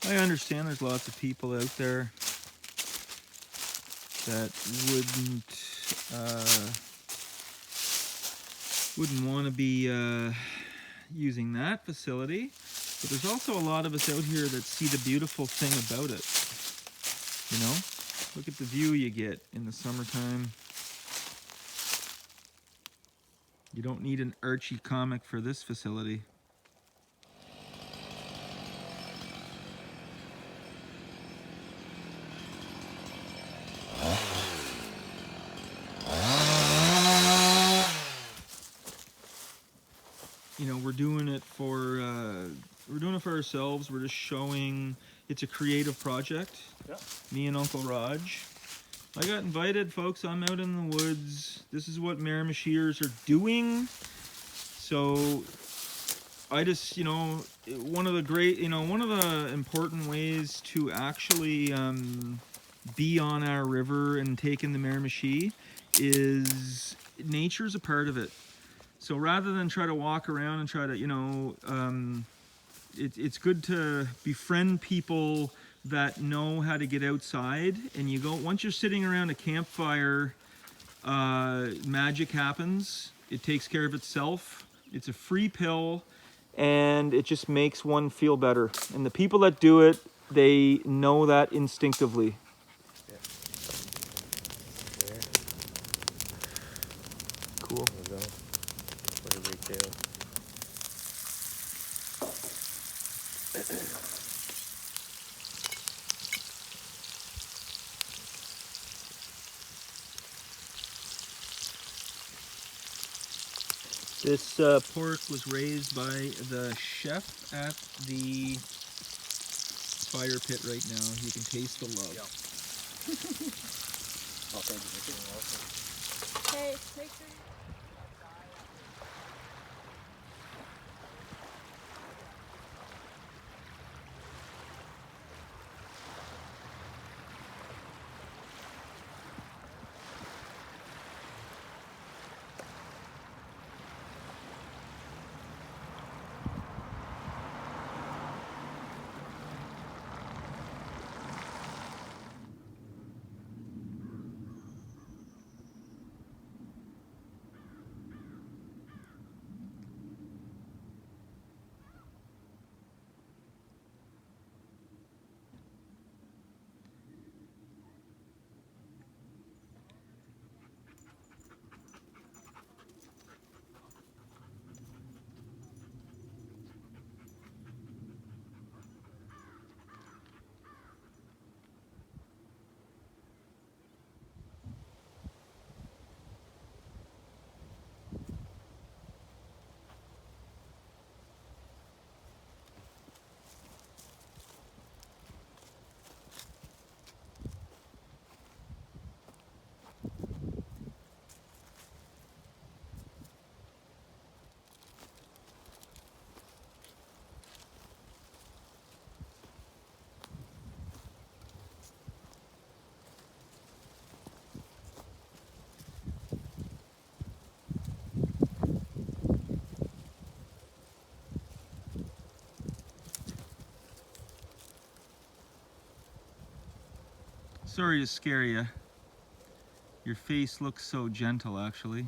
I understand there's lots of people out there that wouldn't want to be using that facility, but there's also a lot of us out here that see the beautiful thing about it. You know, look at the view you get in the summertime. You don't need an Archie comic for this facility. You know, we're doing it for ourselves. We're just showing it's a creative project. Yeah. Me and Uncle Raj. I got invited, folks. I'm out in the woods. This is what Miramichiers are doing. So I just, one of the important ways to actually be on our river and take in the Miramichi is nature's a part of it. So rather than try to walk around and try to, it's good to befriend people that know how to get outside. And once you're sitting around a campfire, magic happens. It takes care of itself. It's a free pill, and it just makes one feel better. And the people that do it, they know that instinctively. There. Cool. There we go. What a big tail. This pork was raised by the chef at the fire pit right now. You can taste the love. Yeah. Oh, thank you. Hey, make sure you... Sorry to scare you. Your face looks so gentle, actually.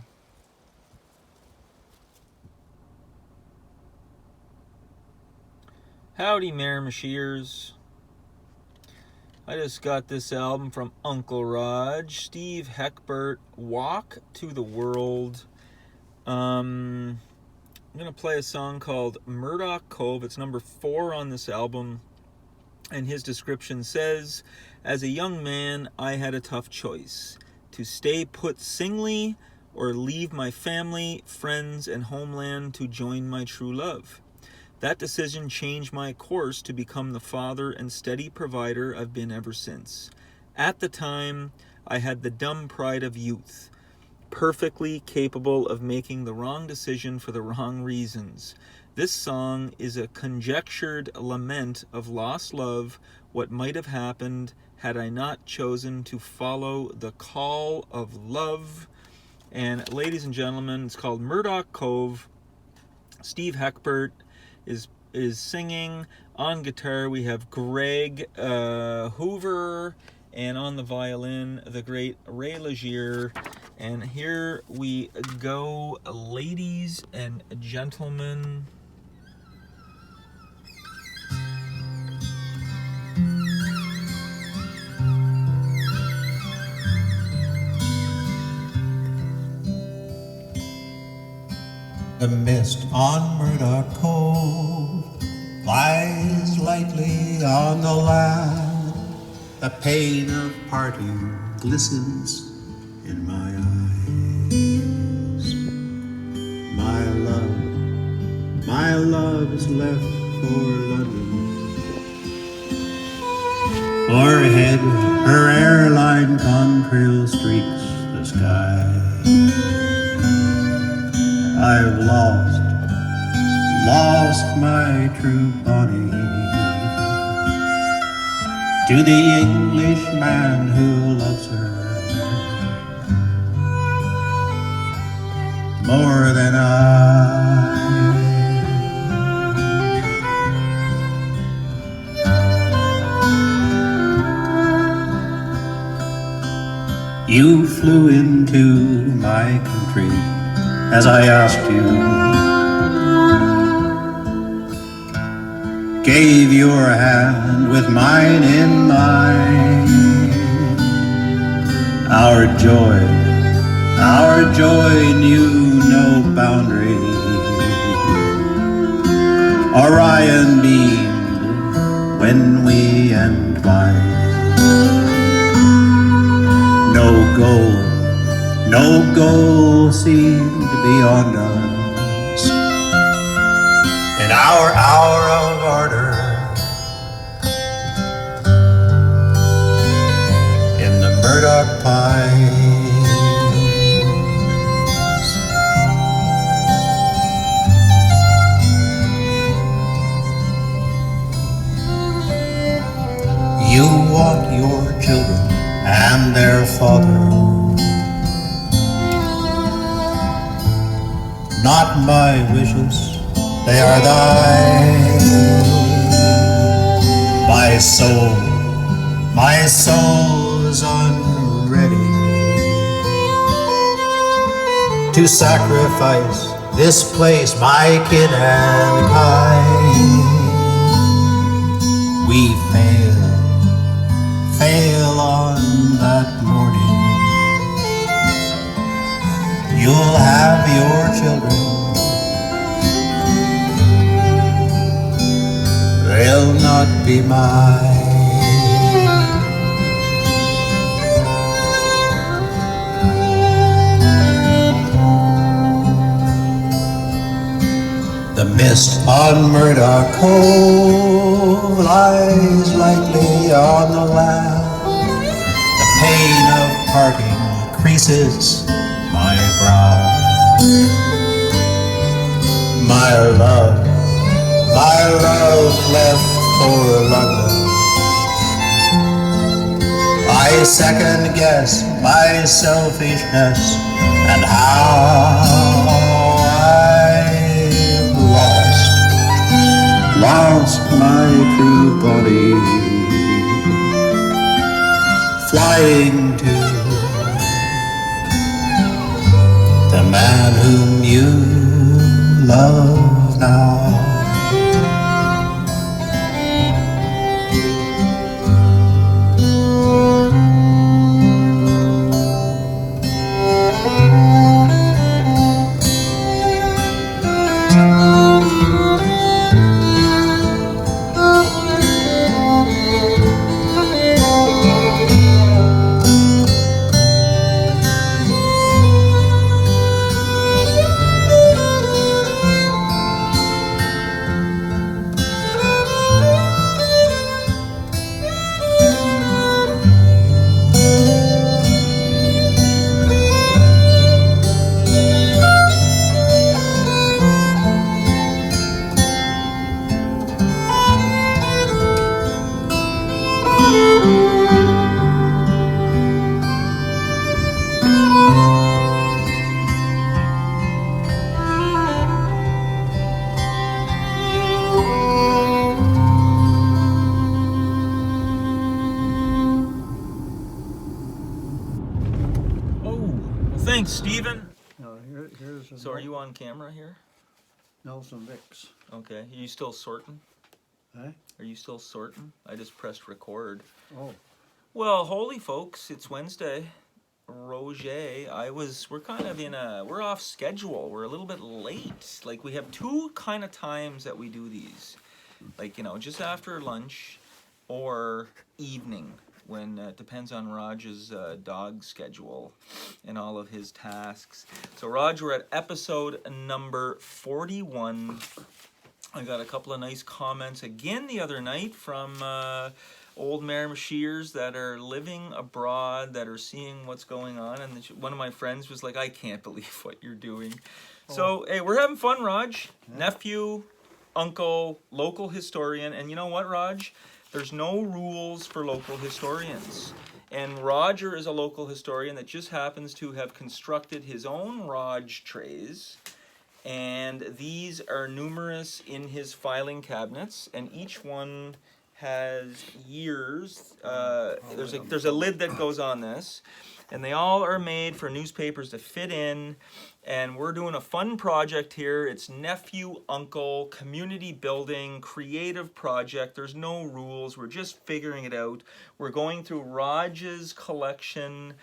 Howdy, Miramichiers. I just got this album from Uncle Raj, Steve Heckbert, Walk to the World. I'm going to play a song called Murdoch Cove. It's number 4 on this album. And his description says, as a young man, I had a tough choice. To stay put singly or leave my family, friends, and homeland to join my true love. That decision changed my course to become the father and steady provider I've been ever since. At the time, I had the dumb pride of youth, perfectly capable of making the wrong decision for the wrong reasons. This song is a conjectured lament of lost love, what might have happened had I not chosen to follow the call of love. And ladies and gentlemen, it's called Murdoch Cove. Steve Heckbert is is singing. On guitar, we have Greg Hoover, and on the violin, the great Ray Legier. And here we go, ladies and gentlemen. The mist on Murdoch Cove lies lightly on the land. The pain of parting glistens in my eyes. My love is left for London. O'erhead, her airline contrail streaks the sky. I've lost my true Bonnie to the Englishman who loves her more than I. You flew into my country as I asked you, gave your hand with mine in mine. Our joy knew no boundary. Orion beamed when we entwined. No goal seemed beyond us. In our hour of ardor, in the Murdoch pines, you want your children and their father. Not my wishes, they are thine. My soul is unready to sacrifice this place, my kin and kind. We fail on that morning. You'll have your children, they'll not be mine. The mist on Murdoch Cove lies lightly on the land. The pain of parting creases my brow. My love left for London. I second guess my selfishness and how I've lost my true body, flying to the man whom you love now. Steven. No, here's a So are you on camera here? Nelson Vicks. Okay. Are you still sorting? Eh? Are you still sorting? I just pressed record. Oh, Well, holy folks, it's Wednesday. Roger, we're kind of we're off schedule. We're a little bit late. Like, we have two kind of times that we do these. Like, just after lunch or evening, when it depends on Raj's dog schedule and all of his tasks. So, Raj, we're at episode number 41. I got a couple of nice comments again the other night from old Miramichiers that are living abroad, that are seeing what's going on. And one of my friends was like, I can't believe what you're doing. Oh. So, hey, we're having fun, Raj. Yeah. Nephew, uncle, local historian. And you know what, Raj? There's no rules for local historians. And Roger is a local historian that just happens to have constructed his own Raj trays. And these are numerous in his filing cabinets. And each one has years. There's a lid that goes on this, and they all are made for newspapers to fit in. And we're doing a fun project here. It's nephew, uncle, community building, creative project. There's no rules. We're just figuring it out. We're going through Raj's collection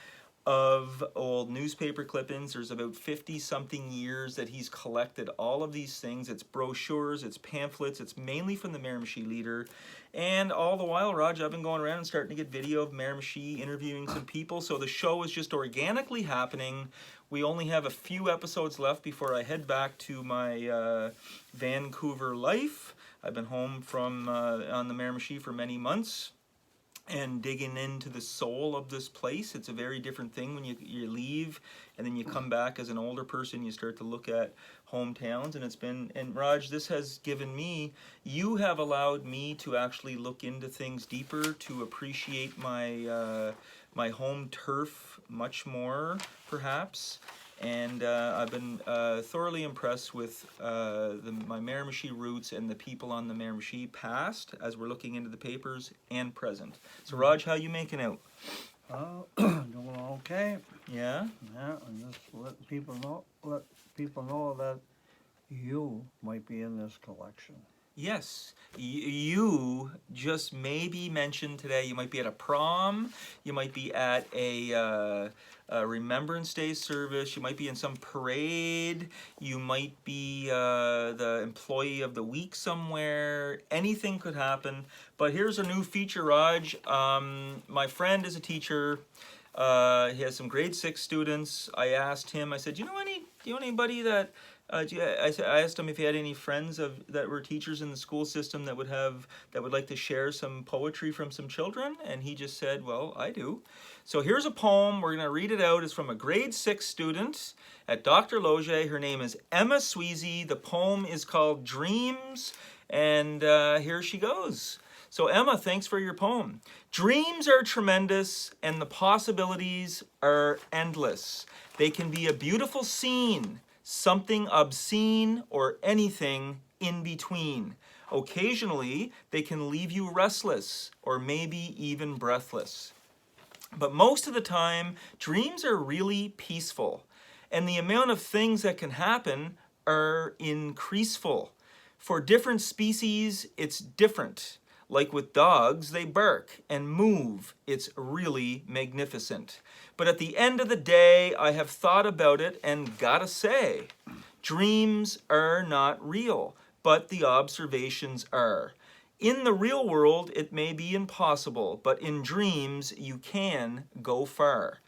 of old newspaper clippings. There's about 50-something years that he's collected all of these things. It's brochures, it's pamphlets, it's mainly from the Miramichi Leader. And all the while, Raj, I've been going around and starting to get video of Miramichi, interviewing some people. So the show is just organically happening. We only have a few episodes left before I head back to my Vancouver life. I've been home from on the Miramichi for many months, and digging into the soul of this place. It's a very different thing when you leave and then you come back as an older person. You start to look at hometowns, and Raj, this has given me, you have allowed me to actually look into things deeper, to appreciate my my home turf much more, perhaps. And I've been thoroughly impressed with my Miramichi roots and the people on the Miramichi past, as we're looking into the papers, and present. So, Raj, how you making out? Doing okay. Yeah? Yeah, and just let people know that you might be in this collection. Yes, you just maybe mentioned today, you might be at a prom, you might be at a Remembrance Day service, you might be in some parade, you might be the employee of the week somewhere. Anything could happen. But here's a new feature, Raj. My friend is a teacher. He has some grade 6 students. I asked him, I said, do you know anybody that I asked him if he had any friends that were teachers in the school system that would like to share some poetry from some children, and he just said, well, I do. So here's a poem. We're going to read it out. It's from a grade 6 student at Dr. Loge. Her name is Emma Sweezy. The poem is called Dreams, and here she goes. So Emma, thanks for your poem. Dreams are tremendous, and the possibilities are endless. They can be a beautiful scene, something obscene, or anything in between. Occasionally, they can leave you restless, or maybe even breathless. But most of the time, dreams are really peaceful, and the amount of things that can happen are increaseful. For different species, it's different. Like with dogs, they bark and move. It's really magnificent. But at the end of the day, I have thought about it and gotta say, dreams are not real, but the observations are. In the real world, it may be impossible, but in dreams, you can go far.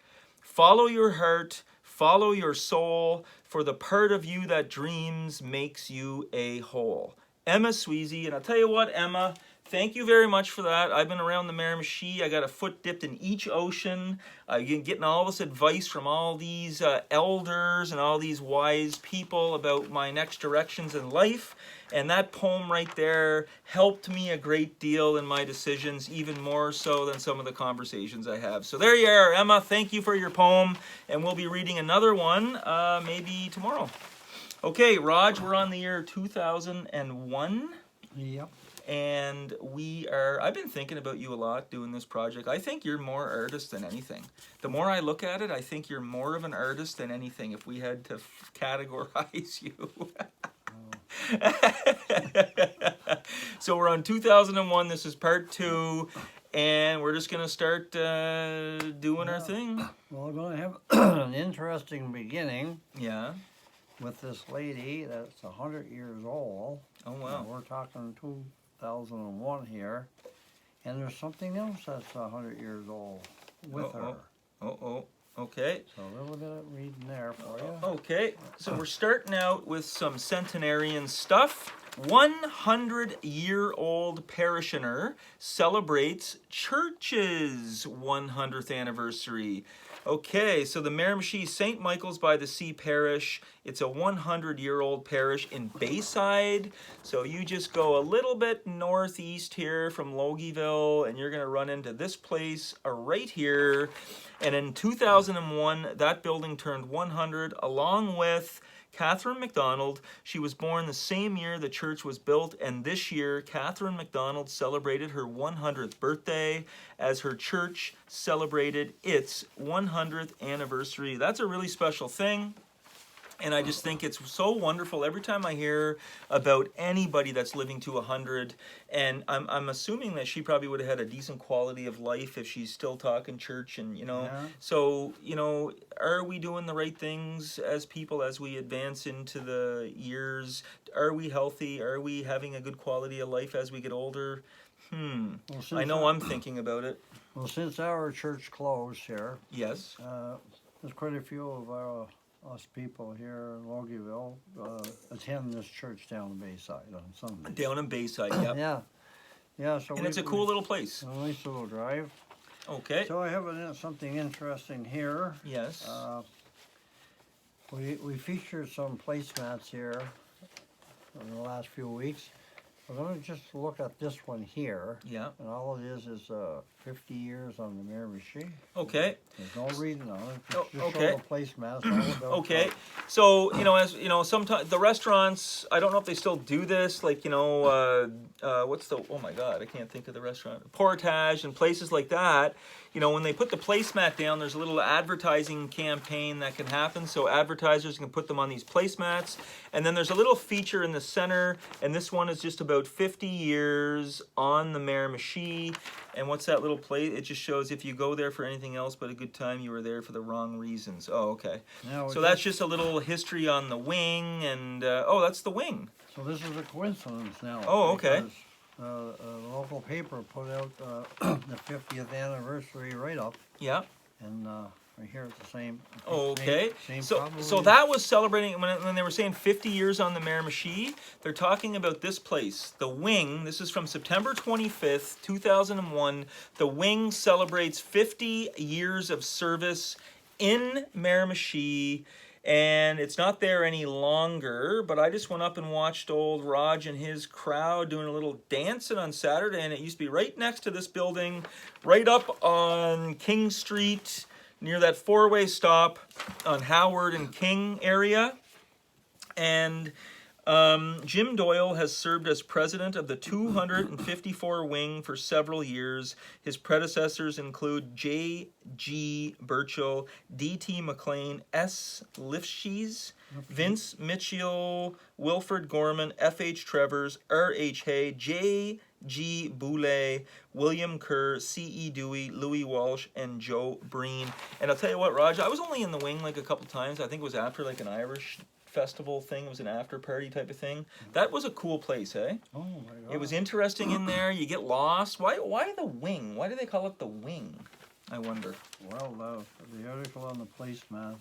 Follow your heart, follow your soul, for the part of you that dreams makes you a whole. Emma Sweezy, and I'll tell you what, Emma, thank you very much for that. I've been around the Miramichi. I got a foot dipped in each ocean. Getting all this advice from all these elders and all these wise people about my next directions in life. And that poem right there helped me a great deal in my decisions, even more so than some of the conversations I have. So there you are, Emma. Thank you for your poem. And we'll be reading another one maybe tomorrow. Okay, Raj, we're on the year 2001. Yep. and I've been thinking about you a lot doing this project. I think you're more artist than anything. The more I look at it, I think you're more of an artist than anything if we had to categorize you. So we're on 2001. This is part 2, and we're just gonna start doing our thing. Well, we're going to have an interesting beginning Yeah. with this lady that's 100 years old. Oh wow. We're talking 2001 here, and there's something else that's 100 years old with her. Okay. So a little bit of reading there for you. Okay. So we're starting out with some centenarian stuff. 100-year-old parishioner celebrates church's 100th anniversary. Okay, so the Miramichi St. Michael's by the Sea parish. It's a 100-year-old parish in Bayside. So you just go a little bit northeast here from Logieville, and you're going to run into this place right here. And in 2001, that building turned 100, along with Catherine MacDonald. She was born the same year the church was built, and this year Catherine MacDonald celebrated her 100th birthday as her church celebrated its 100th anniversary. That's a really special thing. And I just think it's so wonderful every time I hear about anybody that's living to 100. And I'm assuming that she probably would have had a decent quality of life if she's still talking church and, Yeah. So, are we doing the right things as people as we advance into the years? Are we healthy? Are we having a good quality of life as we get older? Well, I know I'm thinking about it. Well, since our church closed here, Yes. there's quite a few of us people here in Logieville attend this church down in Bayside on Sunday. Down in Bayside, yep. Yeah. So And it's a cool little place. a nice little drive. Okay. So I have something interesting here. Yes. We featured some placemats here in the last few weeks. We're going to just look at this one here. Yeah. And all it is 50 years on the Miramichi. Okay. There's no reading on it. Oh, Just okay. show the placemats. all about Okay. So, as sometimes the restaurants, I don't know if they still do this, like, what's oh my God, I can't think of the restaurant. Portage and places like that. When they put the placemat down, there's a little advertising campaign that can happen. So advertisers can put them on these placemats. And then there's a little feature in the center. And this one is just about 50 years on the Miramichi. And what's that little place? It just shows if you go there for anything else but a good time, you were there for the wrong reasons. Oh, okay. Now, So that's just a little history on the wing. And, that's the wing. So this is a coincidence now. Oh, okay. Because, a local paper put out the 50th anniversary write-up, Yeah. and right here it's the same. Okay. Same So probably. that was celebrating when they were saying 50 years on the Miramichi. They're talking about this place, the Wing. This is from September 25th, 2001. The Wing celebrates 50 years of service in Miramichi. And it's not there any longer, but I just went up and watched old Raj and his crowd doing a little dancing on Saturday, and it used to be right next to this building, right up on King Street, near that four-way stop on Howard and King area. And Jim Doyle has served as president of the 254 Wing for several years. His predecessors include J.G. Burchell, D.T. McLean, S. Lifshitz, Vince Mitchell, Wilfred Gorman, F.H. Trevors, R.H. Hay, J.G. Boulay, William Kerr, C.E. Dewey, Louis Walsh, and Joe Breen. And I'll tell you what, Raj, I was only in the Wing like a couple times. I think it was after like an Irish festival thing. It was an after party type of thing. That was a cool place, eh? Oh my God. It was interesting in there. You get lost. Why the Wing? Why do they call it the Wing? I wonder. Well, the article on the placemat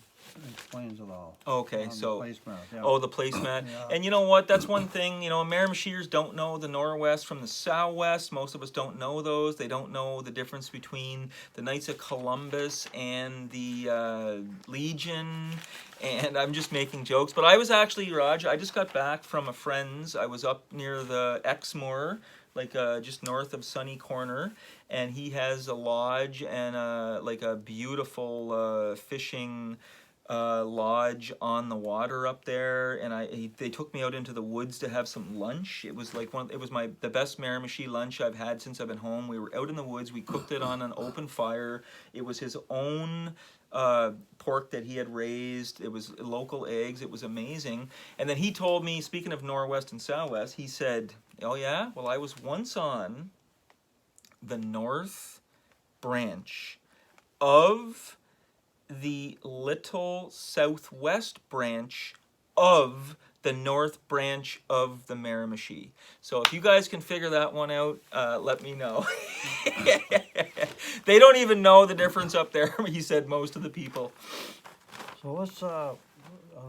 explains it all. Okay, On so the placemat, yeah. oh, the placemat. Yeah. And you know what? That's one thing. Miramichiers don't know the Norwest from the Southwest. Most of us don't know those. They don't know the difference between the Knights of Columbus and the Legion. And I'm just making jokes. But I was actually, Raj, I just got back from a friend's. I was up near the Exmoor, like just north of Sunny Corner. And he has a lodge and like a beautiful fishing lodge on the water up there, and they took me out into the woods to have some lunch. It was like the best Miramichi lunch I've had since I've been home. We were out in the woods. We cooked it on an open fire. It was his own pork that he had raised. It was local eggs. It was amazing. And then he told me, speaking of Norwest and Southwest, he said, "Oh yeah, well, I was once on the North Branch of the little Southwest branch of the North Branch of the Miramichi." So if you guys can figure that one out, let me know. They don't even know the difference up there, he said, most of the people. So let's on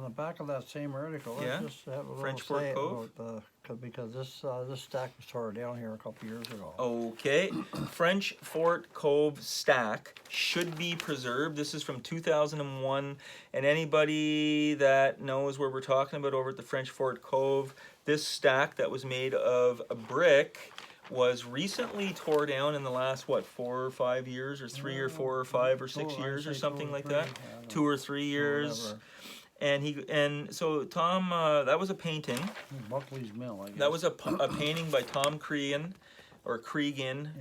the back of that same article, let's just have a little French Fork say Cove? about because this stack was tore down here a couple years ago. Okay, French Fort Cove stack should be preserved. This is from 2001, and anybody that knows where we're talking about over at the French Fort Cove, this stack that was made of a brick was recently tore down in the last, 4 or 5 years, or 3 or 4 or 5 or 6 years, or something like that. 2 or 3 years. And so Tom, that was a painting. Buckley's Mill, I guess. That was a painting by Tom Crean, or Cregan,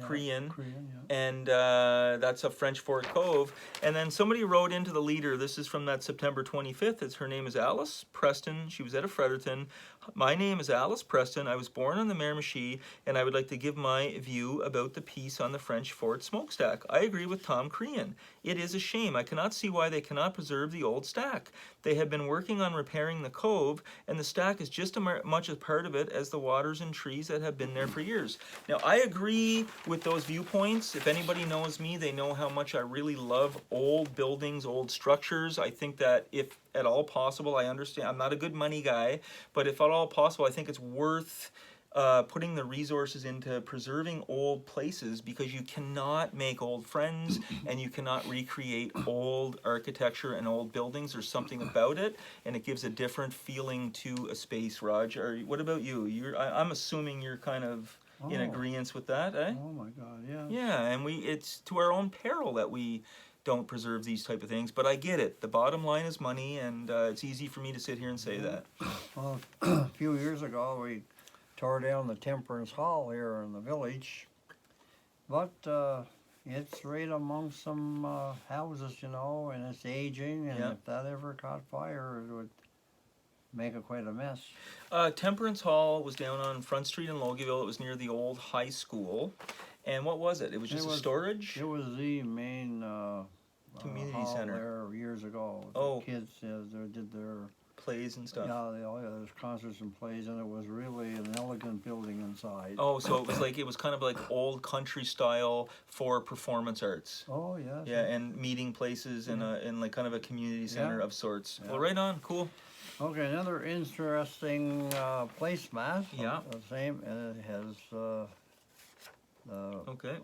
and that's a French Fort Cove. And then somebody wrote into the leader, this is from that September 25th, her name is Alice Preston, she was at a Fredericton. "My name is Alice Preston, I was born on the Miramichi, and I would like to give my view about the piece on the French Fort smokestack. I agree with Tom Crean. It is a shame. I cannot see why they cannot preserve the old stack. They have been working on repairing the cove, and the stack is just as much a part of it as the waters and trees that have been there for years." Now, I agree with those viewpoints. If anybody knows me, they know how much I really love old buildings, old structures. I think that if at all possible, I understand, I'm not a good money guy, but if at all possible, I think it's worth putting the resources into preserving old places, because you cannot make old friends and you cannot recreate old architecture and old buildings. There's something about it, and it gives a different feeling to a space. Raj, what about you? I'm assuming you're kind of in agreement with that, eh? Oh my God, yeah. Yeah, and it's to our own peril that we don't preserve these type of things, but I get it. The bottom line is money, and it's easy for me to sit here and say that. Well, a few years ago, we tore down the Temperance Hall here in the village, but it's right among some houses, and it's aging, and if that ever caught fire, it would make it quite a mess. Temperance Hall was down on Front Street in Logieville. It was near the old high school. And what was it? It was just a storage? It was the main community hall center there years ago. The kids did their plays and stuff. Yeah, there's concerts and plays, and it was really an elegant building inside. Oh, so it was kind of like old country style for performance arts. Oh, yeah. Yeah, and meeting places in like kind of a community center of sorts. Yeah. Well, right on, cool. Okay, another interesting placemat. Yeah. The same, and it has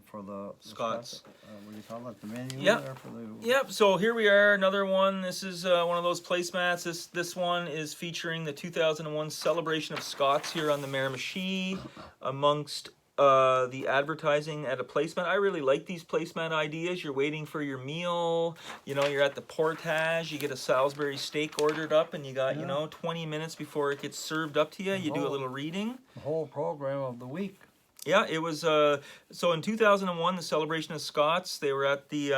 for the Scots. What do you call it? The menu. Yep. There for the... Yep. So here we are, another one. This is one of those placemats. This one is featuring the 2001 celebration of Scots here on the Miramichi, amongst the advertising at a placemat. I really like these placemat ideas. You're waiting for your meal. You're at the portage. You get a Salisbury steak ordered up, and you got 20 minutes before it gets served up to you. You do a little reading. The whole program of the week. Yeah, it was, so in 2001, the celebration of Scots, they were at the,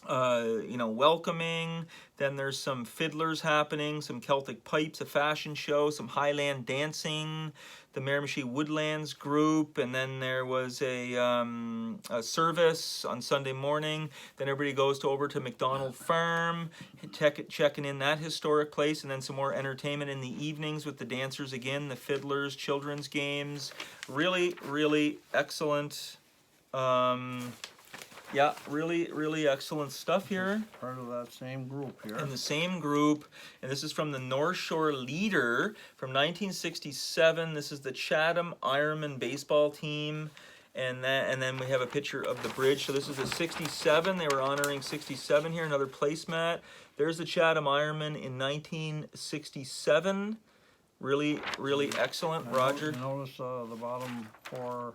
welcoming, then there's some fiddlers happening, some Celtic pipes, a fashion show, some Highland dancing, the Miramichi Woodlands group, and then there was a service on Sunday morning. Then everybody goes over to McDonald Farm, checking in that historic place, and then some more entertainment in the evenings with the dancers again, the fiddlers, children's games. Really, really excellent. Yeah, really, really excellent stuff here. Part of that same group here. In the same group, and this is from the North Shore Leader from 1967. This is the Chatham Ironman baseball team, and then we have a picture of the bridge. So this is the 67. They were honoring 67 here. Another placemat. There's the Chatham Ironman in 1967. Really, really excellent, Roger. Notice the bottom 4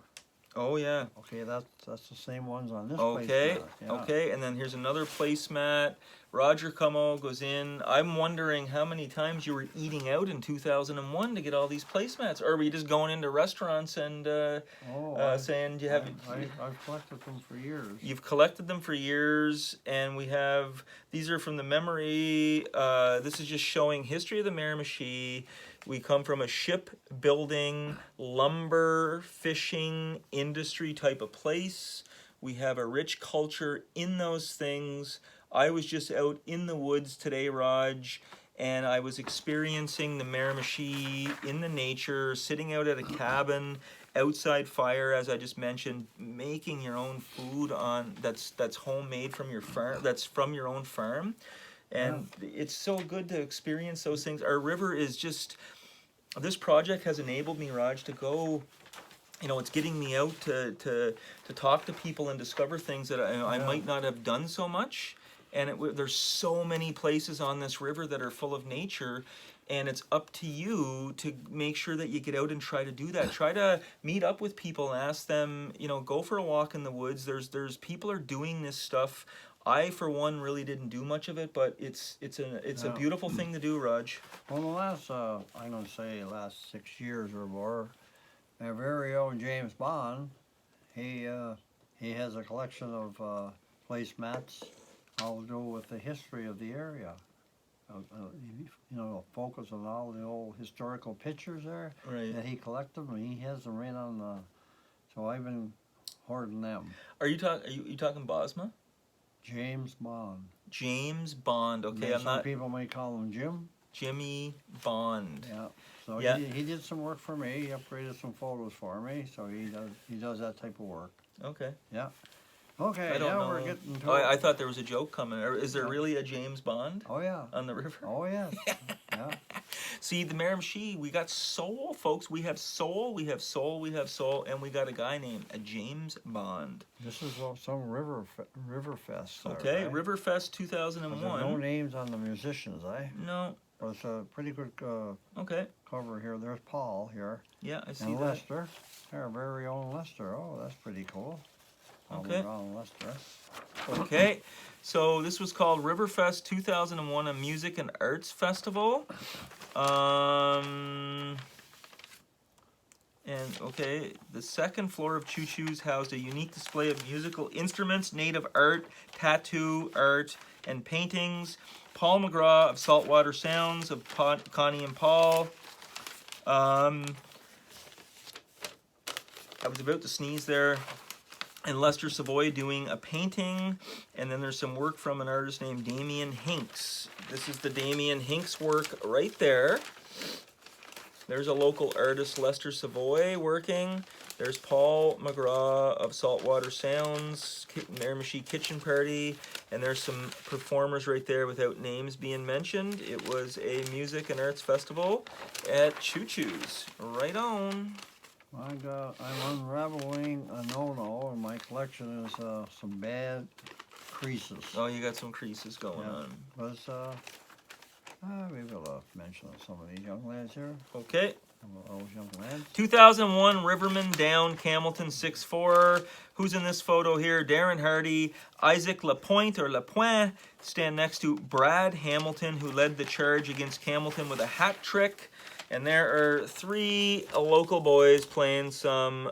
Oh yeah. Okay, that's the same ones on this Okay, placemat. Yeah. okay, and then here's another placemat. Roger Como goes in. I'm wondering how many times you were eating out in 2001 to get all these placemats, or were you just going into restaurants and saying, "Do you have?" I've collected them for years. You've collected them for years, and we have these are from the memory. This is just showing history of the Miramichi. We come from a shipbuilding, lumber, fishing industry type of place. We have a rich culture in those things. I was just out in the woods today, Raj, and I was experiencing the Miramichi in the nature, sitting out at a cabin, outside fire, as I just mentioned, making your own food on that's homemade from your farm, that's from your own farm. And it's so good to experience those things. Our river is just, this project has enabled me, Raj, to go, it's getting me out to talk to people and discover things that I might not have done so much. And there's so many places on this river that are full of nature, and it's up to you to make sure that you get out and try to do that. Try to meet up with people and ask them, go for a walk in the woods. There's people are doing this stuff. I, for one, really didn't do much of it, but it's a beautiful thing to do, Raj. Well, the last I'm gonna say last 6 years or more, our very own James Bond, he has a collection of placemats all to do with the history of the area. Focus on all the old historical pictures there Right. that he collected, and he has them right on the. So I've been hoarding them. Are you talking Bosma? James Bond. James Bond. Okay, I'm Some not people may call him Jim. Jimmy Bond. Yeah. So Yeah. he did some work for me. He upgraded some photos for me. So he does that type of work. Okay. Yeah. Okay. I don't now know. we're getting to. Oh, I thought there was a joke coming. Is there really a James Bond Oh yeah. on the river? Oh yes. Yeah. See, the Miramichi, we got soul, folks. We have soul, we have soul, we have soul, and we got a guy named James Bond. This is some Riverfest. Okay, right? Riverfest But there's 2001. no names on the musicians, eh? No. But it's a pretty good Okay. cover here. There's Paul here. Yeah, I see And that. Lester. Our very own Lester. Oh, that's pretty cool. Okay. Lester. Okay. So this was called Riverfest 2001, a music and arts festival. And okay, the second floor of Choo Choo's housed a unique display of musical instruments, native art, tattoo art, and paintings. Paul McGraw of Saltwater Sounds of Connie and Paul. I was about to sneeze there. And Lester Savoy doing a painting, and then there's some work from an artist named Damien Hinks. This is the Damien Hinks work right there. There's a local artist, Lester Savoy, working. There's Paul McGraw of Saltwater Sounds, Miramichi Kitchen Party, and there's some performers right there without names being mentioned. It was a music and arts festival at Choo Choo's. Right on. I'm unraveling a no-no, and my collection is some bad creases. Oh, you got some creases going on. But maybe I'll mention some of these young lads here. Okay. Some of those young lads. 2001 Riverman down Camelton 6-4. Who's in this photo here? Darren Hardy, Isaac Lapointe or Lapointe stand next to Brad Hamilton, who led the charge against Camelton with a hat trick. And there are 3 local boys playing some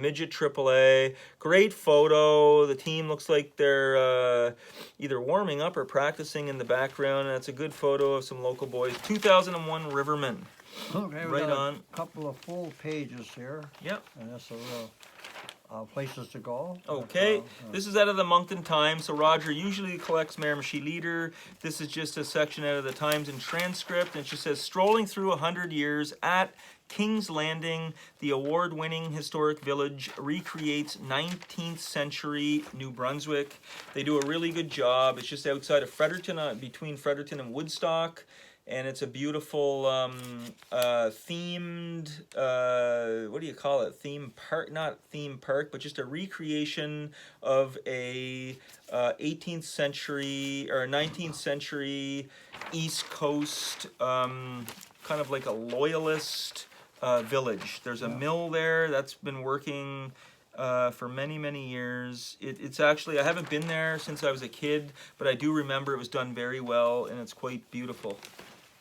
midget AAA. Great photo. The team looks like they're either warming up or practicing in the background. And that's a good photo of some local boys. 2001 Riverman. Okay, we Right got on. a couple of full pages here. Yep. And that's a real places to go. Okay, this is out of the Moncton Times. So Roger usually collects Miramichi Leader. This is just a section out of the Times and transcript. And it just says, strolling through 100 years at King's Landing, the award-winning historic village recreates 19th century New Brunswick. They do a really good job. It's just outside of Fredericton, between Fredericton and Woodstock. And it's a beautiful themed, what do you call it? Theme park, not theme park, but just a recreation of a 18th century or 19th century East Coast, kind of like a loyalist village. There's a mill there that's been working for many, many years. It's actually, I haven't been there since I was a kid, but I do remember it was done very well, and it's quite beautiful.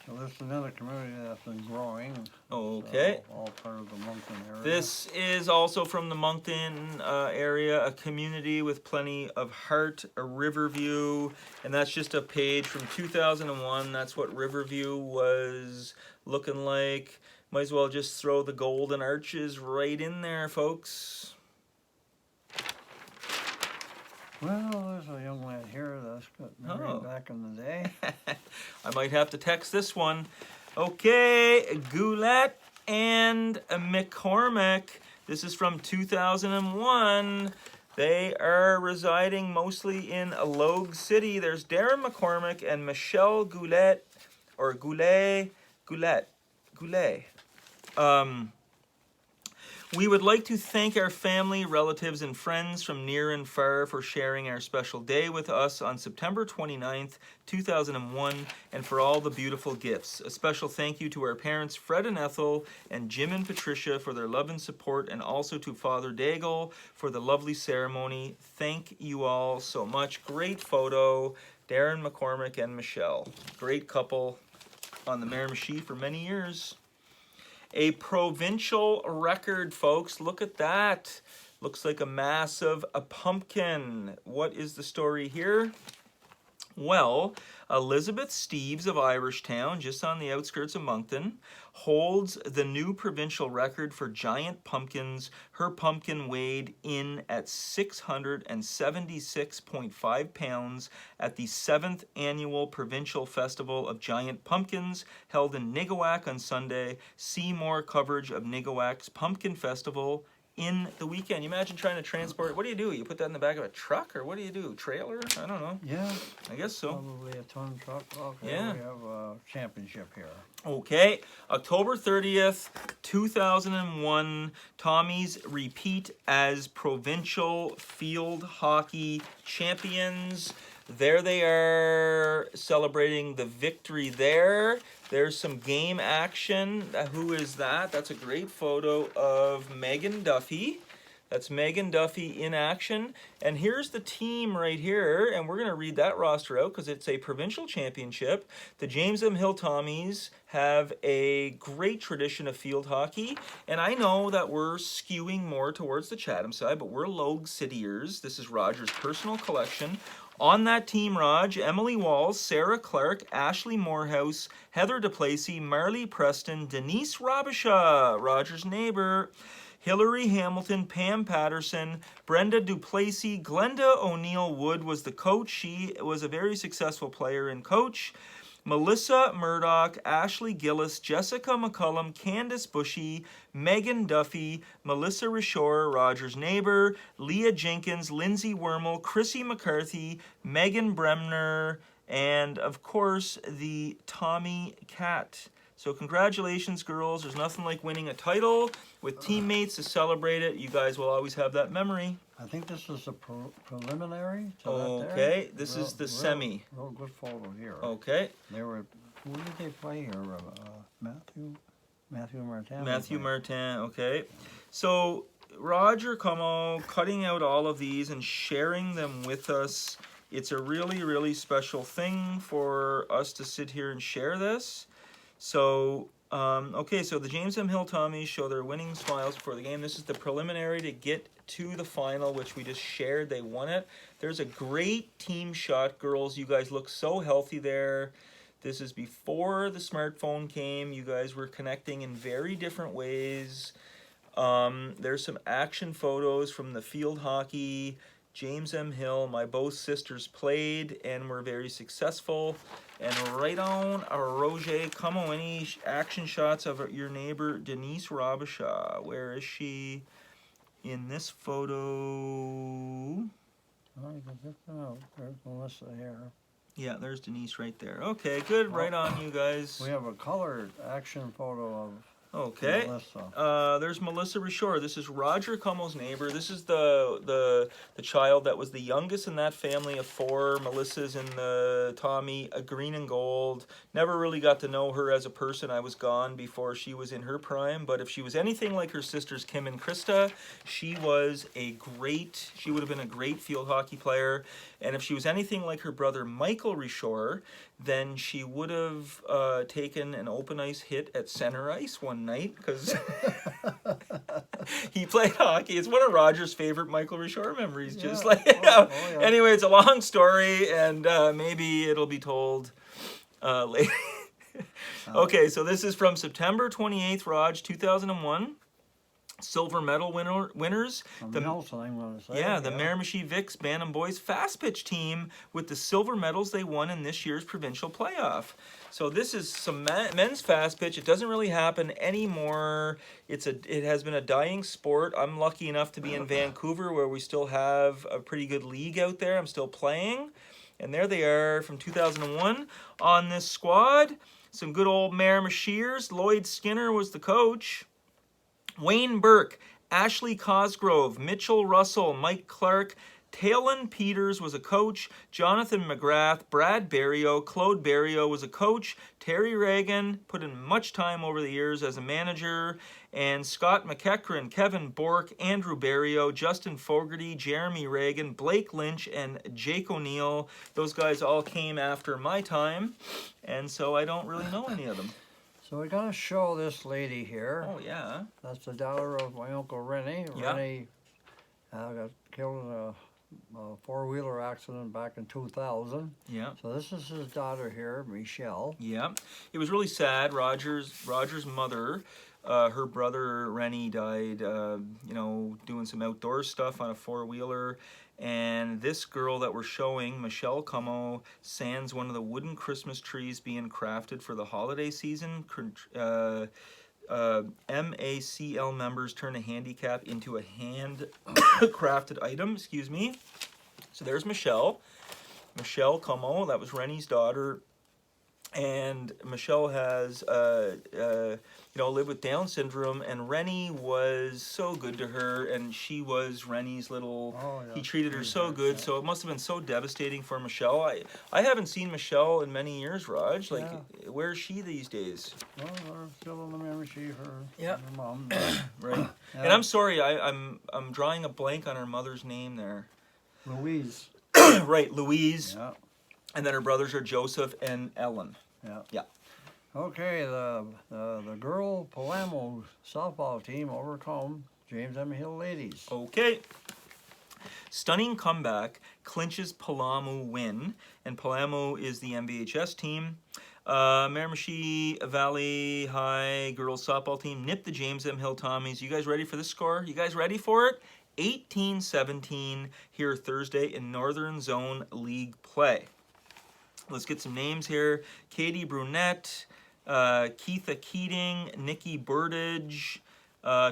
So this is another community that's been growing. Okay. All part of the Moncton area. This is also from the Moncton area, a community with plenty of heart, a Riverview, and that's just a page from 2001. That's what Riverview was looking like. Might as well just throw the golden arches right in there, folks. Well, there's a young lad here that's got married back in the day. I might have to text this one. Okay, Goulet and McCormick. This is from 2001. They are residing mostly in Logue City. There's Darren McCormick and Michelle Goulet, or Goulet. We would like to thank our family, relatives, and friends from near and far for sharing our special day with us on September 29th, 2001, and for all the beautiful gifts. A special thank you to our parents, Fred and Ethel, and Jim and Patricia for their love and support, and also to Father Daigle for the lovely ceremony. Thank you all so much. Great photo, Darren McCormick and Michelle. Great couple on the Miramichi for many years. A provincial record, folks. Look at that. Looks like a massive pumpkin. What is the story here? Well, Elizabeth Steeves of Irishtown, just on the outskirts of Moncton, holds the new provincial record for giant pumpkins. Her pumpkin weighed in at 676.5 pounds at the 7th Annual Provincial Festival of Giant Pumpkins held in Nigawak on Sunday. See more coverage of Nigawak's Pumpkin Festival in the weekend. You imagine trying to transport, what do? You put that in the back of a truck, or what do you do? Trailer? I don't know. Yeah. I guess so. Probably a ton truck. Okay, yeah. We have a championship here. Okay, October 30th, 2001, Tommies repeat as provincial field hockey champions. There they are, celebrating the victory there. There's some game action. Who is that? That's a great photo of Megan Duffy. That's Megan Duffy in action. And here's the team right here, and we're going to read that roster out because it's a provincial championship. The James M. Hill Tommies have a great tradition of field hockey, and I know that we're skewing more towards the Chatham side, but we're Logue Cityers. This is Roger's personal collection. On that team, Raj, Emily Walls, Sarah Clark, Ashley Morehouse, Heather DePlacy, Marley Preston, Denise Robisha, Roger's neighbor, Hillary Hamilton, Pam Patterson, Brenda Duplessis, Glenda O'Neill Wood was the coach. She was a very successful player and coach. Melissa Murdoch, Ashley Gillis, Jessica McCullum, Candace Bushy, Megan Duffy, Melissa Rishore, Roger's neighbor, Leah Jenkins, Lindsay Wormel, Chrissy McCarthy, Megan Bremner, and of course the Tommy Cat. So congratulations, girls. There's nothing like winning a title with teammates to celebrate it. You guys will always have that memory. I think this is a preliminary to okay, this is the semi. Real good photo here. Okay. They were, who did they play here? Matthew Martin. Matthew Martin, okay. So Roger Como cutting out all of these and sharing them with us. It's a really, really special thing for us to sit here and share this. So, okay, so the James M. Hill Tommies show their winning smiles before the game. This is the preliminary to get to the final, which we just shared. They won it. There's a great team shot, girls. You guys look so healthy there. This is before the smartphone came. You guys were connecting in very different ways. There's some action photos from the field hockey. James M. Hill, my both sisters played and were very successful. And right on, Roger, come on, any action shots of your neighbor, Denise Robisha. Where is she in this photo? Oh, you can pick them out. There's Melissa here. Yeah, there's Denise right there. Okay, good. Right on, you guys. We have a colored action photo of Okay. Melissa. There's Melissa Rishore. This is Roger Cummo's neighbor. This is the child that was the youngest in that family of 4. Melissa's and Tommy, a green and gold. Never really got to know her as a person. I was gone before she was in her prime. But if she was anything like her sisters Kim and Krista, she would have been a great field hockey player. And if she was anything like her brother Michael Rishore, then she would have taken an open ice hit at center ice one night because he played hockey. It's one of Roger's favorite Michael Rishore memories. Just like, yeah. Anyway, it's a long story, and maybe it'll be told later. Okay, so this is from September 28th, Raj, 2001. Silver medal winners. The Nelson, I'm going to say. Yeah, the Miramichi Vicks Bantam Boys fast pitch team with the silver medals they won in this year's provincial playoff. So this is some men's fast pitch. It doesn't really happen anymore. It has been a dying sport. I'm lucky enough to be in Vancouver where we still have a pretty good league out there. I'm still playing. And there they are from 2001 on this squad. Some good old Miramichiers. Lloyd Skinner was the coach. Wayne Burke, Ashley Cosgrove, Mitchell Russell, Mike Clark, Talon Peters was a coach, Jonathan McGrath, Brad Barrio, Claude Barrio was a coach, Terry Reagan put in much time over the years as a manager, and Scott McEachran, Kevin Bork, Andrew Barrio, Justin Fogarty, Jeremy Reagan, Blake Lynch, and Jake O'Neill. Those guys all came after my time, and so I don't really know any of them. So we're going to show this lady here. Oh, yeah. That's the daughter of my Uncle Rennie. Yeah. Rennie got killed in a four-wheeler accident back in 2000. Yeah. So this is his daughter here, Michelle. Yeah. It was really sad. Roger's mother, her brother Rennie died, doing some outdoor stuff on a four-wheeler. And this girl that we're showing, Michelle Cummo, sands one of the wooden Christmas trees being crafted for the holiday season. MACL members turn a handicap into a hand-crafted item, So there's Michelle. Michelle Cummo, that was Rennie's daughter. And Michelle has, lived with Down syndrome, and Rennie was so good to her, and she was Rennie's little, he treated her so good, so it must have been so devastating for Michelle. I haven't seen Michelle in many years, Raj. Where is she these days? Well, we're still in the Miramichi, her mom. Right. Yeah. And I'm sorry, I'm drawing a blank on her mother's name there. Louise. Right, Louise. Yeah. And then her brothers are Joseph and Ellen. Yeah. Yeah. Okay, the girl Palamo softball team overcome James M. Hill ladies. Okay. Stunning comeback clinches Palamo win, and Palamo is the MVHS team. Miramichi Valley High girls softball team nipped the James M. Hill Tommies. You guys ready for this score? You guys ready for it? 18-17 here Thursday in Northern Zone League play. Let's get some names here. Katie Brunette, Keitha Keating, Nikki Burdage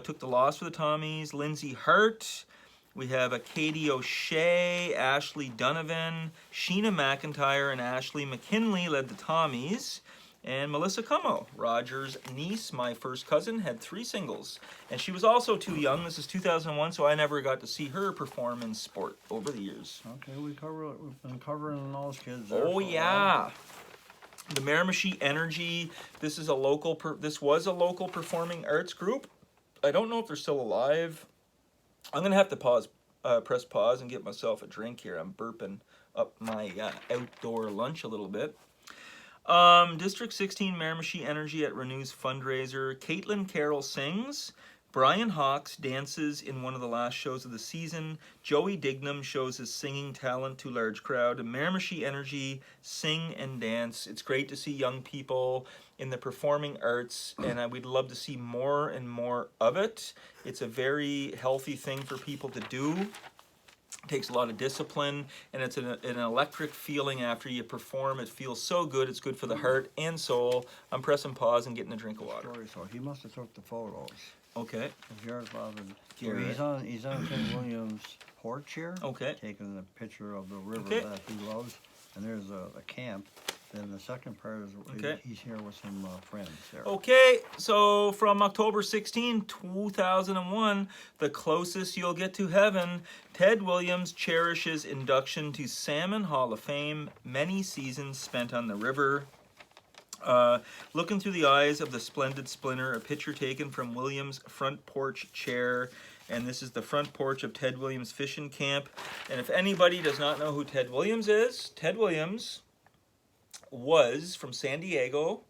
took the loss for the Tommies. Lindsay Hart. We have a Katie O'Shea, Ashley Donovan, Sheena McIntyre, and Ashley McKinley led the Tommies. And Melissa Cummo, Roger's niece, my first cousin, had 3 singles. And she was also too young. This is 2001, so I never got to see her perform in sport over the years. Okay, we've been covering those kids there. Oh, yeah. The Miramichi Energy, this was a local performing arts group. I don't know if they're still alive. I'm going to have to press pause and get myself a drink here. I'm burping up my outdoor lunch a little bit. District 16 Miramichi Energy at Renew's fundraiser. Caitlin Carroll sings. Brian Hawks dances in one of the last shows of the season. Joey Dignam shows his singing talent to large crowd. And Miramichi Energy sing and dance. It's great to see young people in the performing arts, and we'd love to see more and more of it. It's a very healthy thing for people to do. It takes a lot of discipline, and it's an electric feeling after you perform. It feels so good. It's good for the heart and soul. I'm pressing pause and getting a drink of water. So he must have took the photos. Okay. Jared bothered. Garrett. He's on King William's porch here. Okay. Taking a picture of the river Okay. that he loves. And there's the camp. then the second part is Okay. he's here with some friends there. Okay, so from October 16, 2001, the closest you'll get to heaven, Ted Williams cherishes induction to Salmon Hall of Fame, many seasons spent on the river. Looking through the eyes of the splendid splinter, a picture taken from Williams' front porch chair. And this is the front porch of Ted Williams Fishing Camp. And if anybody does not know who Ted Williams is, Ted Williams was from San Diego.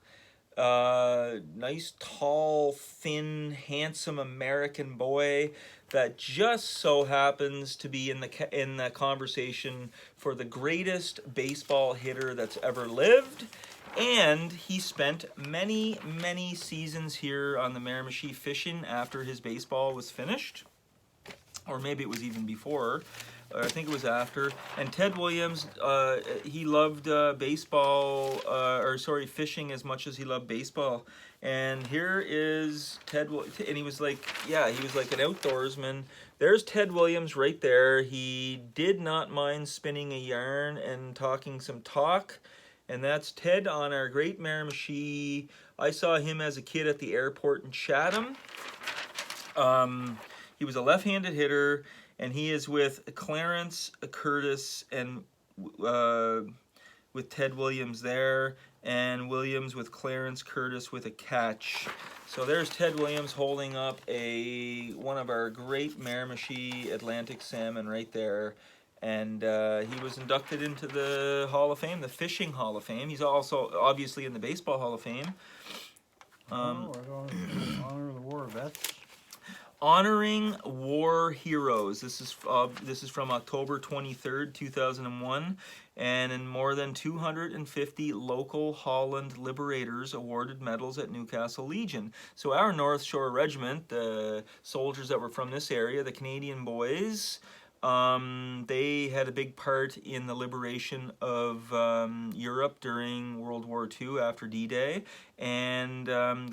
Nice, tall, thin, handsome American boy that just so happens to be in the conversation for the greatest baseball hitter that's ever lived. And he spent many, many seasons here on the Miramichi fishing after his baseball was finished. Or maybe it was even before. I think it was after. And Ted Williams, he loved fishing as much as he loved baseball. And here is Ted, and he was like an outdoorsman. There's Ted Williams right there. He did not mind spinning a yarn and talking some talk. And that's Ted on our great Miramichi. I saw him as a kid at the airport in Chatham. He was a left-handed hitter, and he is with Clarence Curtis and with Ted Williams there, and Williams with Clarence Curtis with a catch. So there's Ted Williams holding up one of our great Miramichi Atlantic salmon right there. And he was inducted into the Hall of Fame, the Fishing Hall of Fame. He's also obviously in the Baseball Hall of Fame. We're going to honor the war vets. Honoring War Heroes. This is from October 23rd, 2001, and in more than 250 local Holland liberators awarded medals at Newcastle Legion. So our North Shore Regiment, the soldiers that were from this area, the Canadian boys, they had a big part in the liberation of Europe during World War II after D-Day, and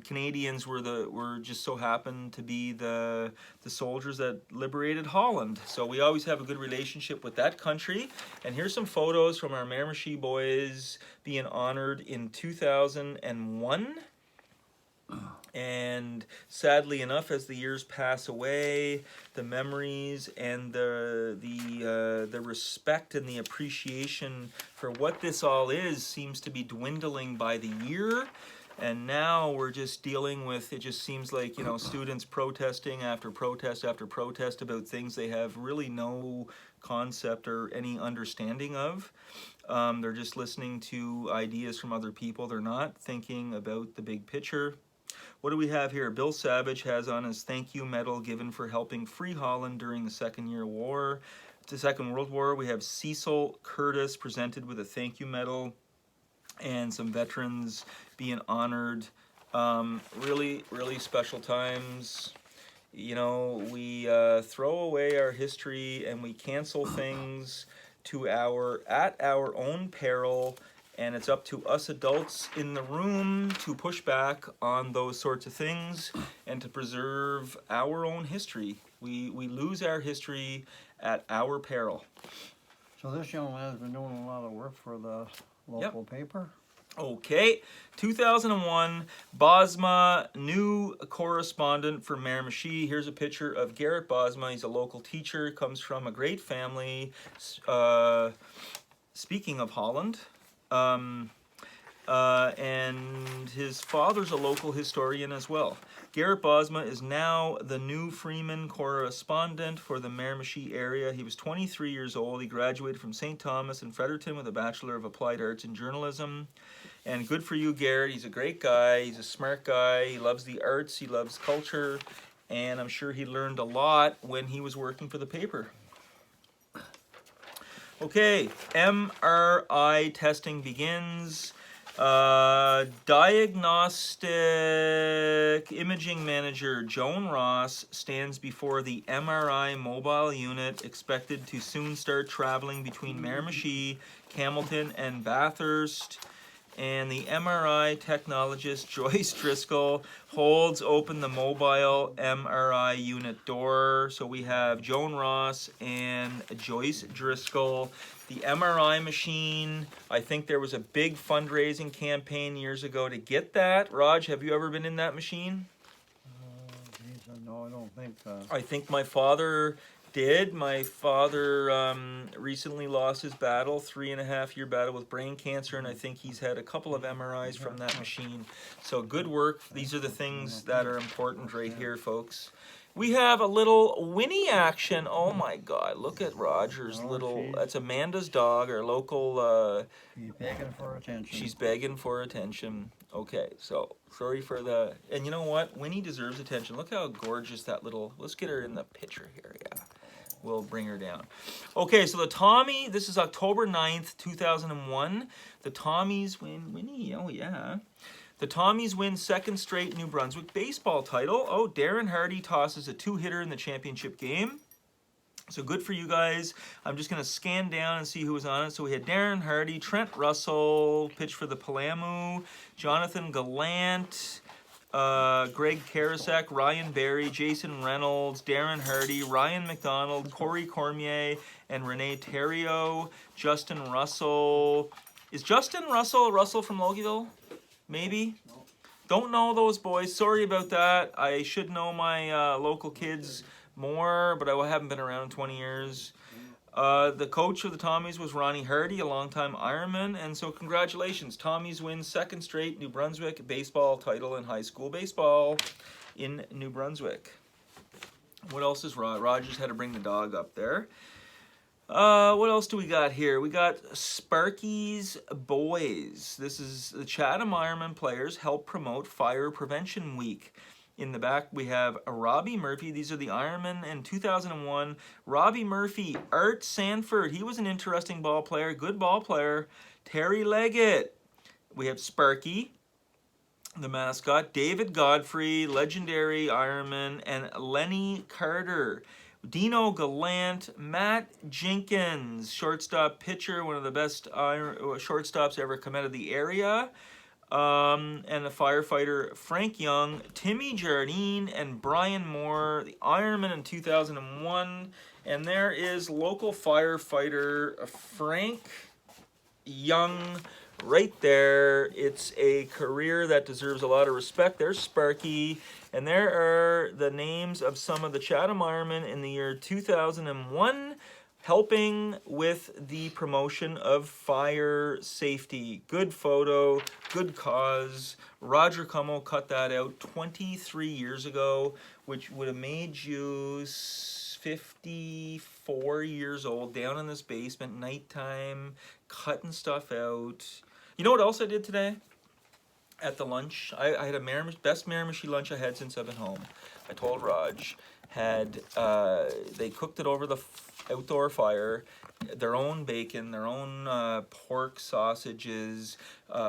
Canadians were just so happened to be the soldiers that liberated Holland. So we always have a good relationship with that country. And here's some photos from our Miramichi boys being honored in 2001. And sadly enough, as the years pass away, the memories and the respect and the appreciation for what this all is seems to be dwindling by the year. And now we're just dealing with, it just seems like, students protesting after protest after protest about things they have really no concept or any understanding of. They're just listening to ideas from other people. They're not thinking about the big picture. What do we have here? Bill Savage has on his thank you medal given for helping free Holland during the Second World War. We have Cecil Curtis presented with a thank you medal and some veterans being honored. Really, really special times. We throw away our history and we cancel things at our own peril. And it's up to us adults in the room to push back on those sorts of things and to preserve our own history. We lose our history at our peril. So this young man has been doing a lot of work for the local paper. Okay, 2001, Bosma, new correspondent for Miramichi. Here's a picture of Garrett Bosma. He's a local teacher, comes from a great family. Speaking of Holland, and his father's a local historian as well. Garrett Bosma is now the new Freeman correspondent for the Miramichi area. He was 23 years old. He graduated from St. Thomas in Fredericton with a Bachelor of Applied Arts in Journalism. And good for you, Garrett. He's a great guy. He's a smart guy. He loves the arts. He loves culture. And I'm sure he learned a lot when he was working for the paper. Okay, MRI testing begins. Diagnostic Imaging Manager Joan Ross stands before the MRI mobile unit, expected to soon start traveling between Miramichi, Campbellton, and Bathurst. And the MRI technologist Joyce Driscoll holds open the mobile MRI unit door. So we have Joan Ross and Joyce Driscoll. The MRI machine, I think there was a big fundraising campaign years ago to get that. Raj, have you ever been in that machine? No, I don't think so. I think my father did. My father recently lost his battle, 3.5-year battle with brain cancer, and I think he's had a couple of MRIs from that machine. So good work. These are the things that are important right here, folks. We have a little Winnie action. Oh my God, look at Roger's little, that's Amanda's dog, our local. She's begging for attention. She's begging for attention. Okay, so sorry for the, and you know what? Winnie deserves attention. Look how gorgeous that little, let's get her in the picture here, yeah. We'll bring her down. Okay, so the Tommy, this is October 9th, 2001. The Tommies win, Winnie, oh yeah. The Tommies win second straight New Brunswick baseball title. Oh, Darren Hardy tosses a 2-hitter in the championship game. So good for you guys. I'm just going to scan down and see who was on it. So we had Darren Hardy, Trent Russell, pitched for the Palamu, Jonathan Gallant, Greg Karasek, Ryan Berry, Jason Reynolds, Darren Hardy, Ryan McDonald, Corey Cormier, and Renee Theriault, Justin Russell. Is Justin Russell from Logieville? Maybe? Don't know those boys. Sorry about that. I should know my local kids more, but I haven't been around in 20 years. The coach of the Tommies was Ronnie Hardy, a longtime Ironman, and so congratulations. Tommies win second straight New Brunswick baseball title in high school baseball in New Brunswick. What else is Rogers had to bring the dog up there. What else do we got here? We got Sparky's Boys. This is the Chatham Ironman players help promote Fire Prevention Week. In the back, we have Robbie Murphy. These are the Ironman in 2001. Robbie Murphy, Art Sanford. He was an interesting ball player, good ball player. Terry Leggett. We have Sparky, the mascot. David Godfrey, legendary Ironman. And Lenny Carter. Dino Gallant, Matt Jenkins, shortstop pitcher, one of the best shortstops ever come out of the area. And the firefighter Frank Young, Timmy Jardine, and Brian Moore, the Ironman in 2001. And there is local firefighter Frank Young right there. It's a career that deserves a lot of respect. There's Sparky. And there are the names of some of the Chatham Ironmen in the year 2001 helping with the promotion of fire safety. Good photo, good cause. Roger Cummo cut that out 23 years ago, which would have made you 54 years old, down in this basement, nighttime, cutting stuff out. You know what else I did today? At the lunch, I had a best Miramichi lunch I had since I've been home. I told Raj, they cooked it over the outdoor fire, their own bacon, their own pork sausages,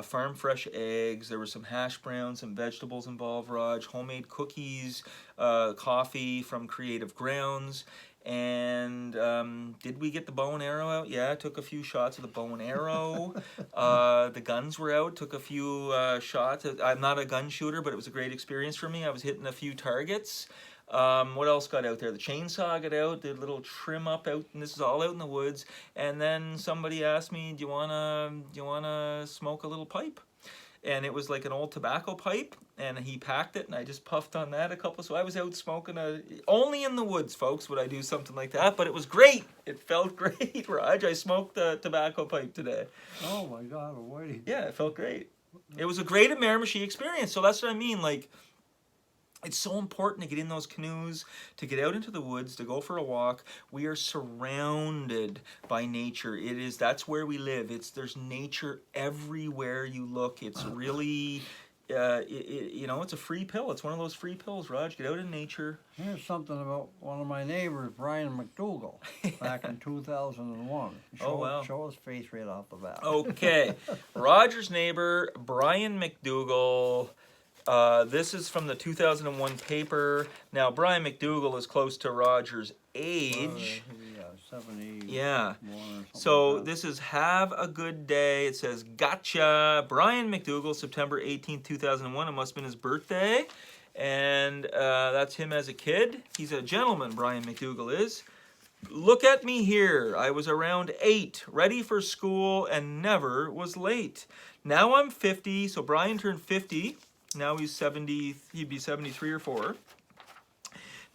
farm fresh eggs. There were some hash browns, some vegetables involved, Raj, homemade cookies, coffee from Creative Grounds. And did we get the bow and arrow out? Yeah, I took a few shots of the bow and arrow. The guns were out, took a few shots. I'm not a gun shooter, but it was a great experience for me. I was hitting a few targets. What else got out there? The chainsaw got out, did a little trim up out, and this is all out in the woods. And then somebody asked me, do you wanna smoke a little pipe? And it was like an old tobacco pipe, and he packed it, and I just puffed on that a couple. So I was out smoking only in the woods, folks, would I do something like that. But it was great. It felt great, Raj. I smoked the tobacco pipe today. Oh my God, Whitey. Yeah, it felt great. It was a great Miramichi experience. So that's what I mean. Like, it's so important to get in those canoes, to get out into the woods, to go for a walk. We are surrounded by nature. That's where we live. There's nature everywhere you look. It's really, it's a free pill. It's one of those free pills, Raj. Get out in nature. Here's something about one of my neighbors, Brian McDougall, back in 2001. Oh, wow. Show his face right off the bat. Okay. Roger's neighbor, Brian McDougall. This is from the 2001 paper. Now, Brian McDougall is close to Roger's age. Yeah, 71 Yeah. or something So like that. this is Have a Good Day. It says, gotcha. Brian McDougall, September 18th, 2001. It must have been his birthday. And that's him as a kid. He's a gentleman, Brian McDougall is. Look at me here. I was around 8, ready for school, and never was late. Now I'm 50, so Brian turned 50. Now he's 70, he'd be 73 or 4.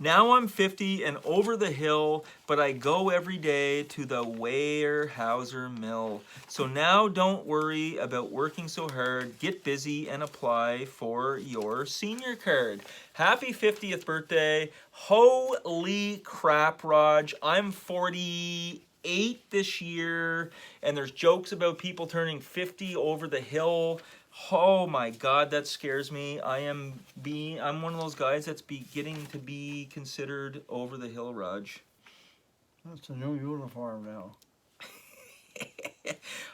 Now I'm 50 and over the hill, but I go every day to the Weyerhaeuser Mill. So now don't worry about working so hard. Get busy and apply for your senior card. Happy 50th birthday. Holy crap, Raj. I'm 48 this year, and there's jokes about people turning 50 over the hill. Oh my God, that scares me. I'm one of those guys that's getting to be considered over the hill, Raj. That's a new uniform now.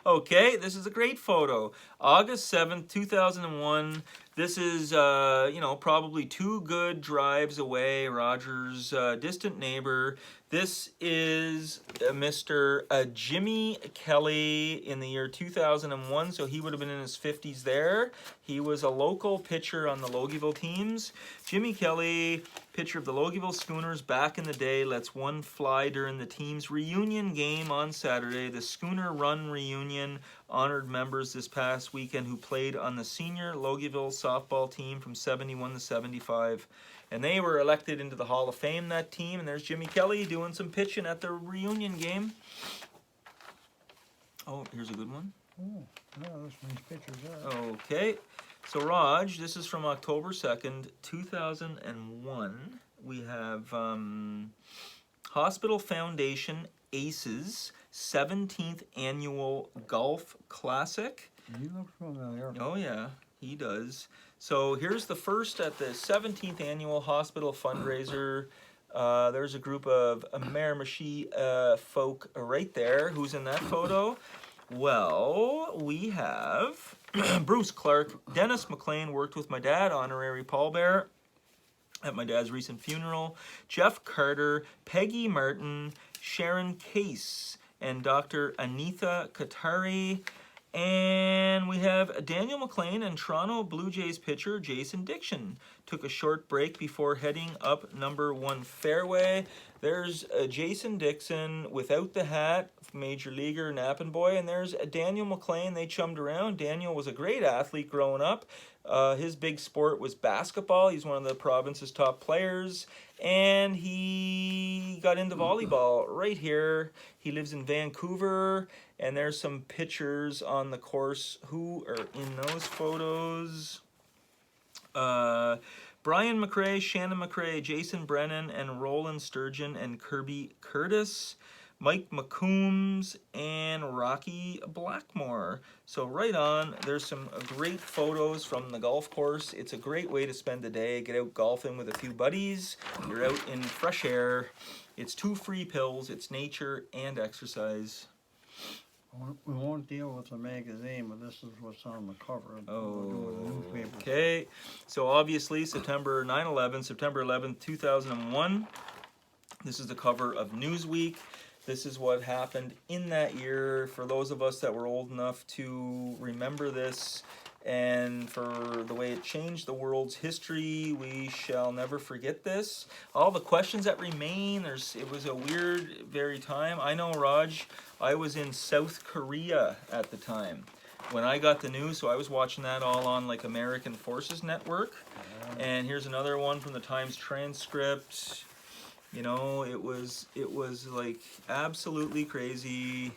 Okay, this is a great photo. August 7th, 2001. This is, probably 2 good drives away, Roger's distant neighbor. This is Mr. Jimmy Kelly in the year 2001, so he would have been in his 50s there. He was a local pitcher on the Logieville teams. Jimmy Kelly, pitcher of the Logieville Schooners back in the day, lets one fly during the team's reunion game on Saturday. The Schooner Run reunion honored members this past weekend who played on the senior Logieville softball team from 71 to 75. And they were elected into the Hall of Fame, that team. And there's Jimmy Kelly doing some pitching at the reunion game. Oh, here's a good one. Oh, yeah, there's nice pictures there. Okay. So, Raj, this is from October 2nd, 2001. We have Hospital Foundation Aces 17th Annual Golf Classic. He looks familiar. Oh, yeah, he does. So here's the first at the 17th Annual Hospital Fundraiser. There's a group of Miramichi folk right there. Who's in that photo? Well, we have Bruce Clark. Dennis McLean worked with my dad, honorary pallbearer, at my dad's recent funeral. Jeff Carter, Peggy Martin, Sharon Case, and Dr. Anitha Katari. And we have Daniel McLean and Toronto Blue Jays pitcher Jason Dixon. Took a short break before heading up number 1 fairway. There's Jason Dixon without the hat, major leaguer, napping boy. And there's Daniel McLean. They chummed around. Daniel was a great athlete growing up. His big sport was basketball. He's one of the province's top players. And he got into volleyball right here. He lives in Vancouver. And there's some pictures on the course who are in those photos. Brian McRae, Shannon McRae, Jason Brennan, and Roland Sturgeon, and Kirby Curtis. Mike McCombs, and Rocky Blackmore. So right on, there's some great photos from the golf course. It's a great way to spend the day. Get out golfing with a few buddies. You're out in fresh air. It's 2 free pills. It's nature and exercise. We won't deal with the magazine, but this is what's on the cover. Okay, so obviously September 11th, 2001. This is the cover of Newsweek. This is what happened in that year. For those of us that were old enough to remember this, and for the way it changed the world's history, we shall never forget this. All the questions that remain, it was a weird, very time. I know, Raj, I was in South Korea at the time when I got the news, so I was watching that all on like American Forces Network. And here's another one from the Times transcript. You know, it was like absolutely crazy.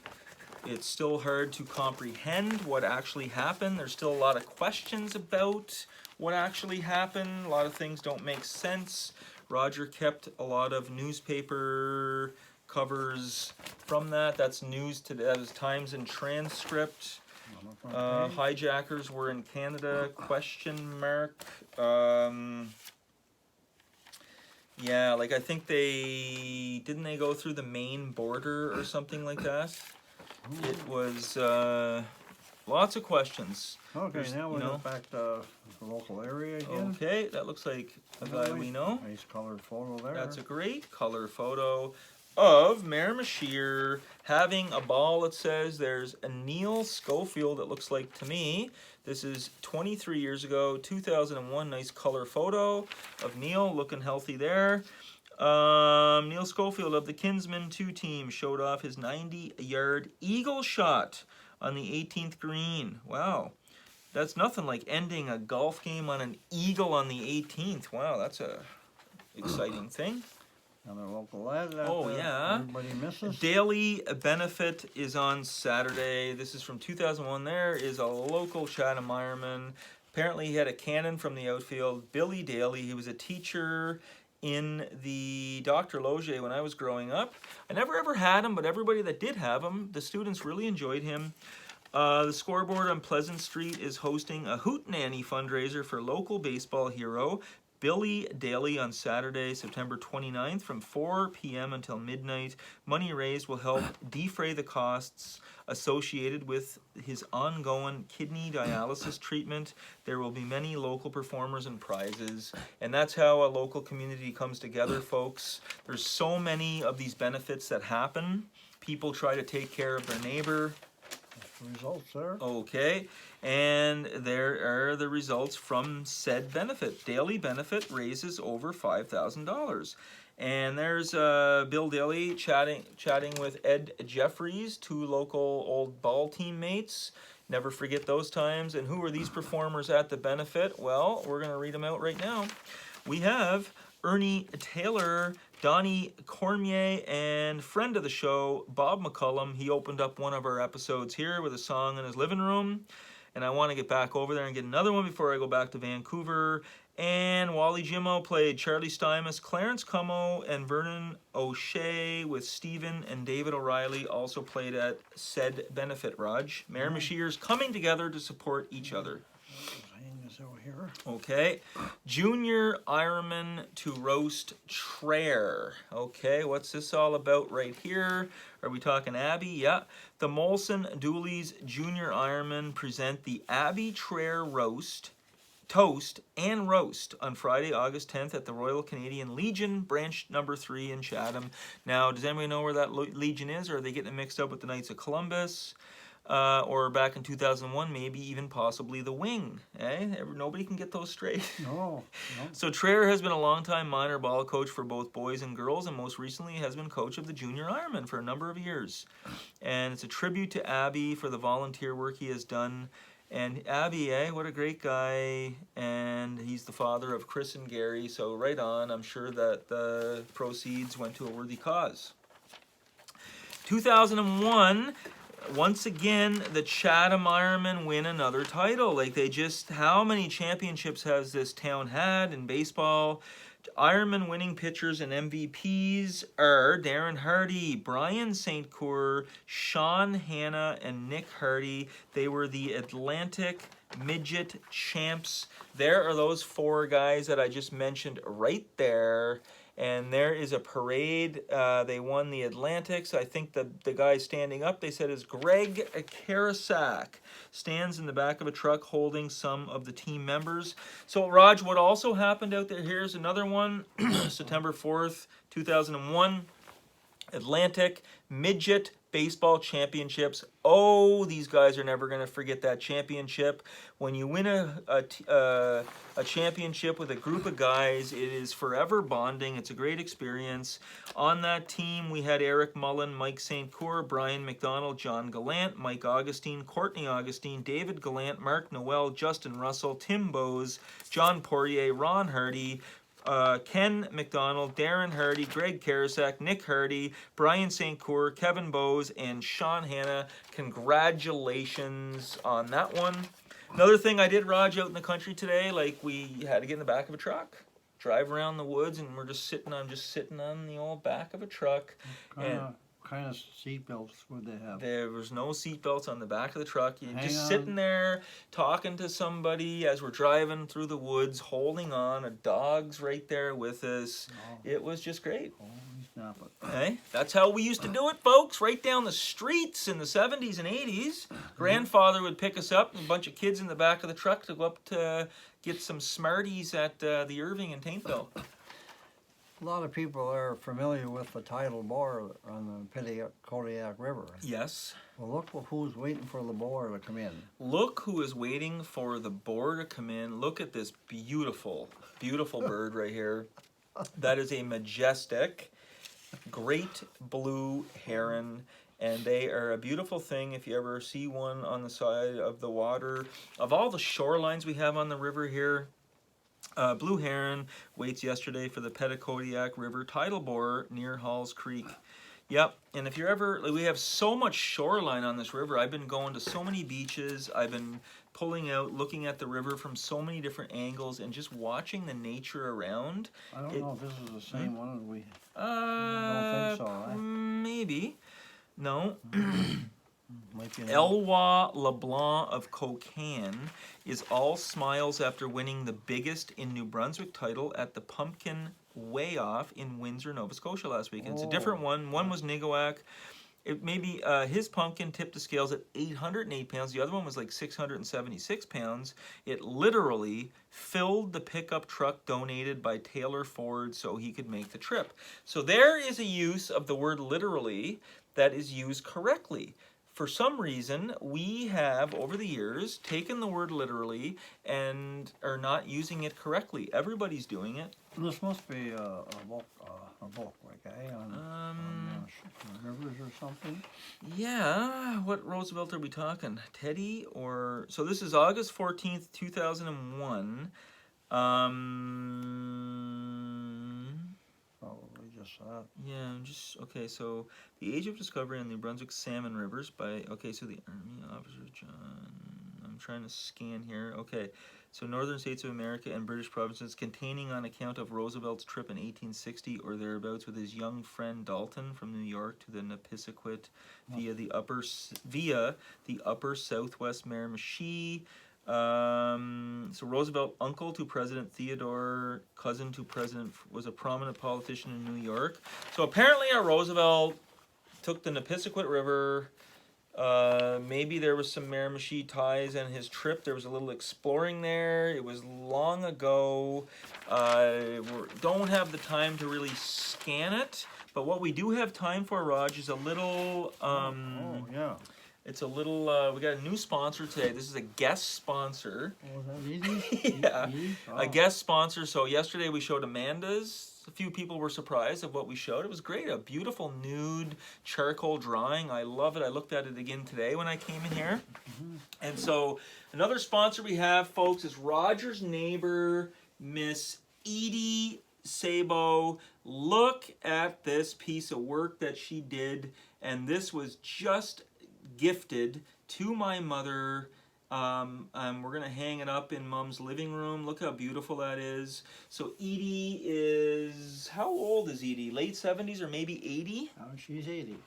It's still hard to comprehend what actually happened. There's still a lot of questions about what actually happened. A lot of things don't make sense. Roger kept a lot of newspaper covers from that. That's news today. That was Times and transcript. Hijackers were in Canada, question mark. Yeah, like I think didn't they go through the Maine border or something like that? It was lots of questions. Okay, now we'll go back to the local area again. Okay, that looks like a guy we know. Nice colored photo there. That's a great color photo. of Miramichi having a ball. It says there's a Neil Schofield, it looks like to me. This is 23 years ago, 2001. Nice color photo of Neil looking healthy there. Neil Schofield of the Kinsman 2 team showed off his 90-yard eagle shot on the 18th green. Wow. That's nothing like ending a golf game on an eagle on the 18th. Wow, that's a exciting thing. Another local lad that everybody misses. Daily Benefit is on Saturday. This is from 2001. There is a local Chatham Ironman. Apparently he had a cannon from the outfield. Billy Daly, he was a teacher in the Dr. Loge when I was growing up. I never ever had him, but everybody that did have him, the students really enjoyed him. The scoreboard on Pleasant Street is hosting a Hootenanny fundraiser for local baseball hero Billy Daly on Saturday, September 29th from 4 p.m. until midnight. Money raised will help defray the costs associated with his ongoing kidney dialysis treatment. There will be many local performers and prizes, and that's how a local community comes together, folks. There's so many of these benefits that happen. People try to take care of their neighbor. Results there. Okay, and there are the results from said benefit. Daily benefit raises over $5,000. And there's Bill Daly chatting with Ed Jeffries, 2 local old ball teammates. Never forget those times. And who are these performers at the benefit? Well, we're going to read them out right now. We have Ernie Taylor, Donnie Cormier, and friend of the show, Bob McCullum. He opened up one of our episodes here with a song in his living room. And I want to get back over there and get another one before I go back to Vancouver. And Wally Jimmo played Charlie Stymus, Clarence Cummo, and Vernon O'Shea with Stephen and David O'Reilly also played at said benefit, Raj. Miramichiers coming together to support each other. Here. Okay, Junior Ironman to roast Traer. Okay, what's this all about right here? Are we talking Abbey? Yeah. The Molson Doolies Junior Ironman present the Abbey Traer Toast and Roast on Friday, August 10th at the Royal Canadian Legion, branch number 3 in Chatham. Now, does anybody know where that Legion is, or are they getting it mixed up with the Knights of Columbus? Or back in 2001, maybe even possibly the Wing. Nobody can get those straight. No. So Traer has been a longtime minor ball coach for both boys and girls, and most recently has been coach of the Junior Ironman for a number of years. And it's a tribute to Abby for the volunteer work he has done. And Abby, what a great guy. And he's the father of Chris and Gary, so right on. I'm sure that the proceeds went to a worthy cause. 2001... Once again, the Chatham Ironmen win another title. Like how many championships has this town had in baseball? Ironman winning pitchers and MVPs are Darren Hardy, Brian St. Coeur, Sean Hanna, and Nick Hardy. They were the Atlantic Midget Champs. There are those 4 guys that I just mentioned right there. And there is a parade. They won the Atlantics. I think the guy standing up, they said, is Greg Karasak. Stands in the back of a truck holding some of the team members. So, Raj, what also happened out there, here's another one. September 4th, 2001. Atlantic Midget Baseball Championships. Oh, these guys are never going to forget that championship. When you win a championship with a group of guys, it is forever bonding. It's a great experience. On that team, we had Eric Mullen, Mike St. Coeur, Brian McDonald, John Gallant, Mike Augustine, Courtney Augustine, David Gallant, Mark Noel, Justin Russell, Tim Bowes, John Poirier, Ron Hardy, Ken McDonald, Darren Hardy, Greg Karasak, Nick Hardy, Brian St. Coeur, Kevin Bowes, and Sean Hanna. Congratulations on that one. Another thing I did, Raj, out in the country today, like we had to get in the back of a truck, drive around the woods, and we're just sitting on the old back of a truck. What kind of seatbelts would they have? There was no seatbelts on the back of the truck. You're just on. sitting there talking to somebody as we're driving through the woods, holding on. A dog's right there with us. Oh. It was just great. Hey, that's how we used to do it, folks. Right down the streets in the 70s and 80s. Grandfather would pick us up, and a bunch of kids in the back of the truck to go up to get some Smarties at the Irving in Taintville. A lot of people are familiar with the tidal bore on the Kodiak River. Yes. Well, look who's waiting for the bore to come in. Look who is waiting for the boar to come in. Look at this beautiful, beautiful bird right here. That is a majestic, great blue heron. And they are a beautiful thing if you ever see one on the side of the water. Of all the shorelines we have on the river here, blue heron waits yesterday for the Petitcodiac River tidal bore near Halls Creek. Yep, and if you're ever, we have so much shoreline on this river. I've been going to so many beaches. I've been pulling out, looking at the river from so many different angles and just watching the nature around. I don't know if this is the same one as we... I don't think so, eh? Maybe. No. Might be Eloi LeBlanc of Cocan is all smiles after winning the biggest in New Brunswick title at the Pumpkin Weigh-Off in Windsor, Nova Scotia last weekend. It's a different one. One was Nigawak. It maybe his pumpkin tipped the scales at 808 pounds. The other one was like 676 pounds. It literally filled the pickup truck donated by Taylor Ford so he could make the trip. So there is a use of the word literally that is used correctly. For some reason, we have, over the years, taken the word literally and are not using it correctly. Everybody's doing it. This must be a book, like, eh? On rivers or something? Yeah, what Roosevelt are we talking? Teddy or... So this is August 14th, 2001. Probably just that. Yeah, just... Okay, so The Age of Discovery on the New Brunswick Salmon Rivers by... Okay, so the Army Officer John... I'm trying to scan here. Okay, so Northern States of America and British provinces containing on account of Roosevelt's trip in 1860 or thereabouts with his young friend Dalton from New York to the Nipisiguit via the upper southwest Miramichi. So Roosevelt, uncle to President Theodore, cousin to President, was a prominent politician in New York. So apparently our Roosevelt took the Nipisiguit River. Maybe there was some Miramichi ties on his trip. There was a little exploring there. It was long ago. Don't have the time to really scan it. But what we do have time for, Raj, is a little... oh, yeah. It's a little... we got a new sponsor today. This is a guest sponsor. Oh, is that easy? Yeah, Easy? Oh. a guest sponsor. So yesterday we showed Amanda's. A few people were surprised at what we showed. It was great. A beautiful nude charcoal drawing. I love it. I looked at it again today when I came in here. And so another sponsor we have, folks, is Roger's neighbor, Miss Edie Sabo. Look at this piece of work that she did. And this was just gifted to my mother. We're going to hang it up in Mom's living room. Look how beautiful that is. So Edie is... How old is Edie? Late 70s or maybe 80? Oh, she's 80.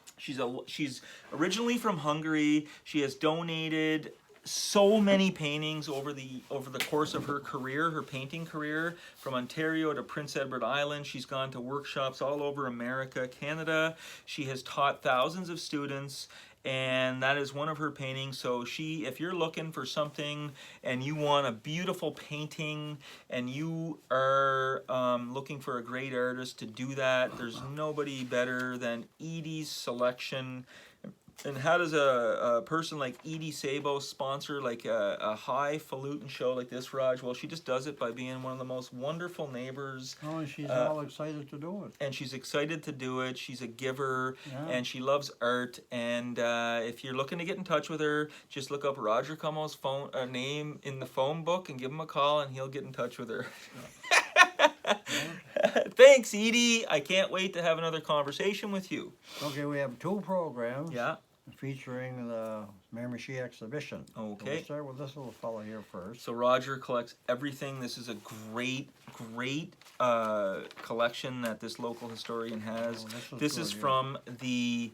She's originally from Hungary. She has donated so many paintings over the course of her career, her painting career, from Ontario to Prince Edward Island. She's gone to workshops all over America, Canada. She has taught thousands of students, and that is one of her paintings. So if you're looking for something and you want a beautiful painting and you are looking for a great artist to do that, there's nobody better than Edie's selection. And how does a person like Edie Sabo sponsor like a highfalutin show like this, Raj? Well, she just does it by being one of the most wonderful neighbors. Oh, and she's all excited to do it. And she's excited to do it. She's a giver, Yeah. and she loves art. And if you're looking to get in touch with her, just look up Roger Cummels' name in the phone book and give him a call, and he'll get in touch with her. Thanks, Edie. I can't wait to have another conversation with you. Okay, we have 2 programs. Yeah. Featuring the Miramichi exhibition. Okay. So we'll start with this little fellow here first. So Roger collects everything. This is a great collection that this local historian has. Oh, this is good, from the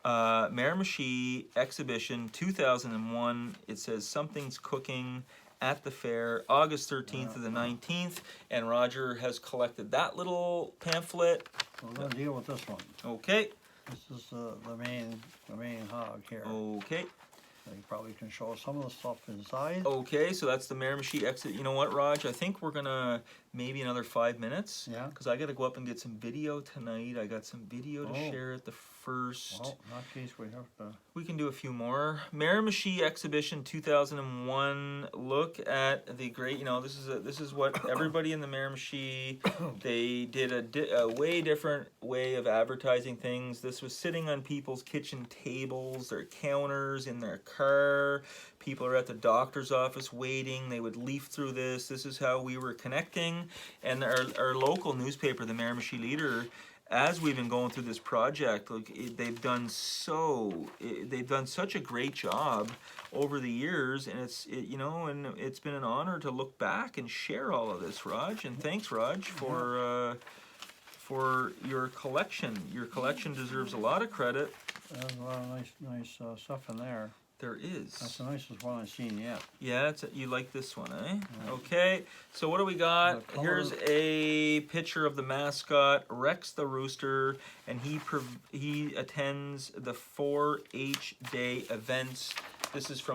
Miramichi exhibition 2001. It says Something's Cooking at the fair, August 13th to the 19th. And Roger has collected that little pamphlet. So we're going to deal with this one. Okay. This is the main hog here. Okay. So you probably can show some of the stuff inside. Okay, so that's the Miramichi exit. You know what, Raj? I think we're gonna maybe another 5 minutes. Yeah. Because I got to go up and get some video tonight. I got some video to share at the first. Well, in that case, we have to. We can do a few more. Miramichi exhibition 2001. Look at the great. You know, this is what everybody in the Miramichi. They did a way different way of advertising things. This was sitting on people's kitchen tables, their counters, in their car. People are at the doctor's office waiting. They would leaf through this. This is how we were connecting. And our local newspaper, the Miramichi Leader, as we've been going through this project, like they've done such a great job over the years, and and it's been an honor to look back and share all of this, Raj. And thanks, Raj, for your collection. Your collection deserves a lot of credit. There's a lot of nice stuff in there. There is. That's the nicest one I've seen yet. Yeah, you like this one, eh? Yeah. Okay, so what do we got? Here's a picture of the mascot, Rex the Rooster, and he attends the 4-H Day events. This is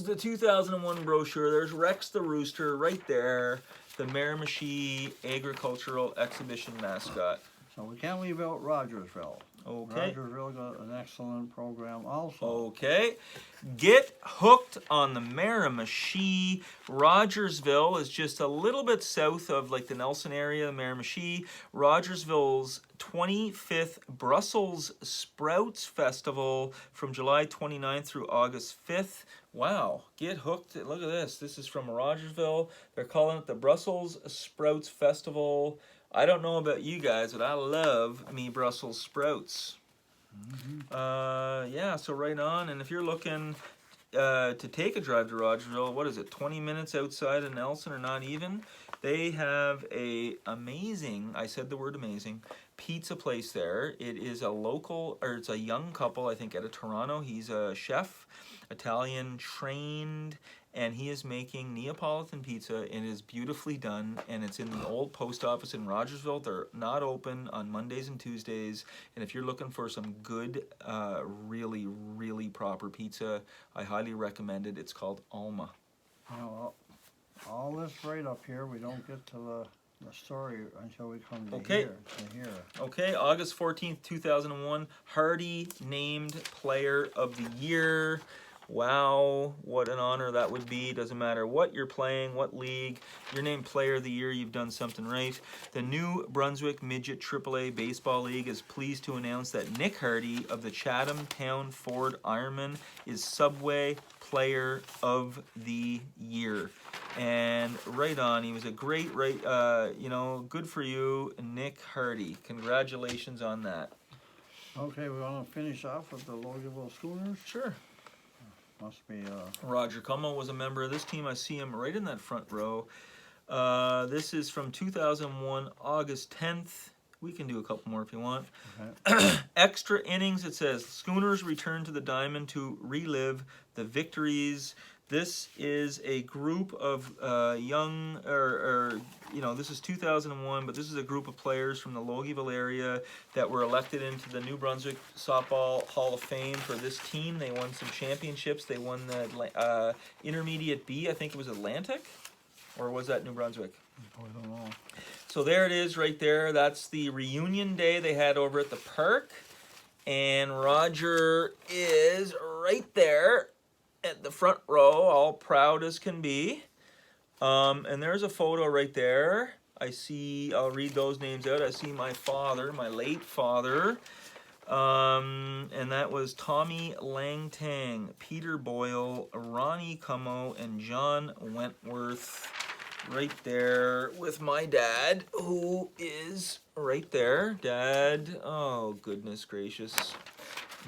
the 2001 brochure. There's Rex the Rooster right there, the Miramichi Agricultural Exhibition mascot. So we can't leave out Rogersville. Okay. Rogersville got an excellent program also. Okay. Get hooked on the Miramichi. Rogersville is just a little bit south of like the Nelson area, Miramichi. Rogersville's 25th Brussels Sprouts Festival from July 29th through August 5th. Wow, get hooked. Look at this. This is from Rogersville. They're calling it the Brussels Sprouts Festival. I don't know about you guys, but I love me Brussels sprouts. Mm-hmm. Yeah, so right on. And if you're looking to take a drive to Rogersville, what is it, 20 minutes outside of Nelson or not even? They have a amazing, I said the word amazing, pizza place there. It is it's a young couple, I think, out of Toronto. He's a chef, Italian trained, and he is making Neapolitan pizza, and it is beautifully done, and it's in the old post office in Rogersville. They're not open on Mondays and Tuesdays, and if you're looking for some good, really, really proper pizza, I highly recommend it. It's called Alma. You know, all this right up here, we don't get to the story until we come to here. Okay, August 14th, 2001, Hardy named Player of the Year. Wow, what an honor that would be. Doesn't matter what you're playing, what league, you're named Player of the Year, you've done something right. The New Brunswick Midget AAA Baseball League is pleased to announce that Nick Hardy of the Chatham Town Ford Ironman is Subway Player of the Year. And right on, he was a great, good for you, Nick Hardy. Congratulations on that. Okay, we want to finish off with the Loganville Schooners. Sure. Must be Roger Como was a member of this team. I see him right in that front row. This is from 2001, August 10th. We can do a couple more if you want. Okay. Extra innings, it says, Schooners return to the diamond to relive the victories. This is a group of this is 2001, but this is a group of players from the Logieville area that were elected into the New Brunswick Softball Hall of Fame for this team. They won some championships. They won the Intermediate B, I think it was Atlantic, or was that New Brunswick? I don't know. So there it is right there. That's the reunion day they had over at the park. And Roger is right there at the front row, all proud as can be. And there's a photo right there. I'll read those names out. I see my father, my late father. And that was Tommy Langtang, Peter Boyle, Ronnie Como, and John Wentworth. Right there with my dad, who is right there. Dad, oh goodness gracious,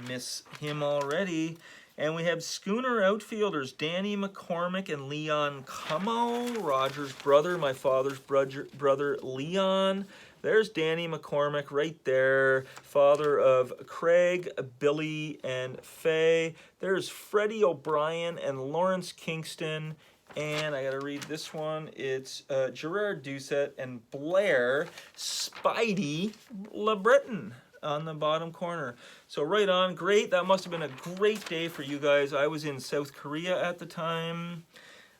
miss him already. And we have Schooner outfielders, Danny McCormick and Leon Como, Roger's brother, my father's brother Leon. There's Danny McCormick right there, father of Craig, Billy, and Faye. There's Freddie O'Brien and Lawrence Kingston. And I got to read this one. It's Gerard Doucette and Blair Spidey LeBreton on the bottom corner. So right on, great. That must have been a great day for you guys. I was in South Korea at the time.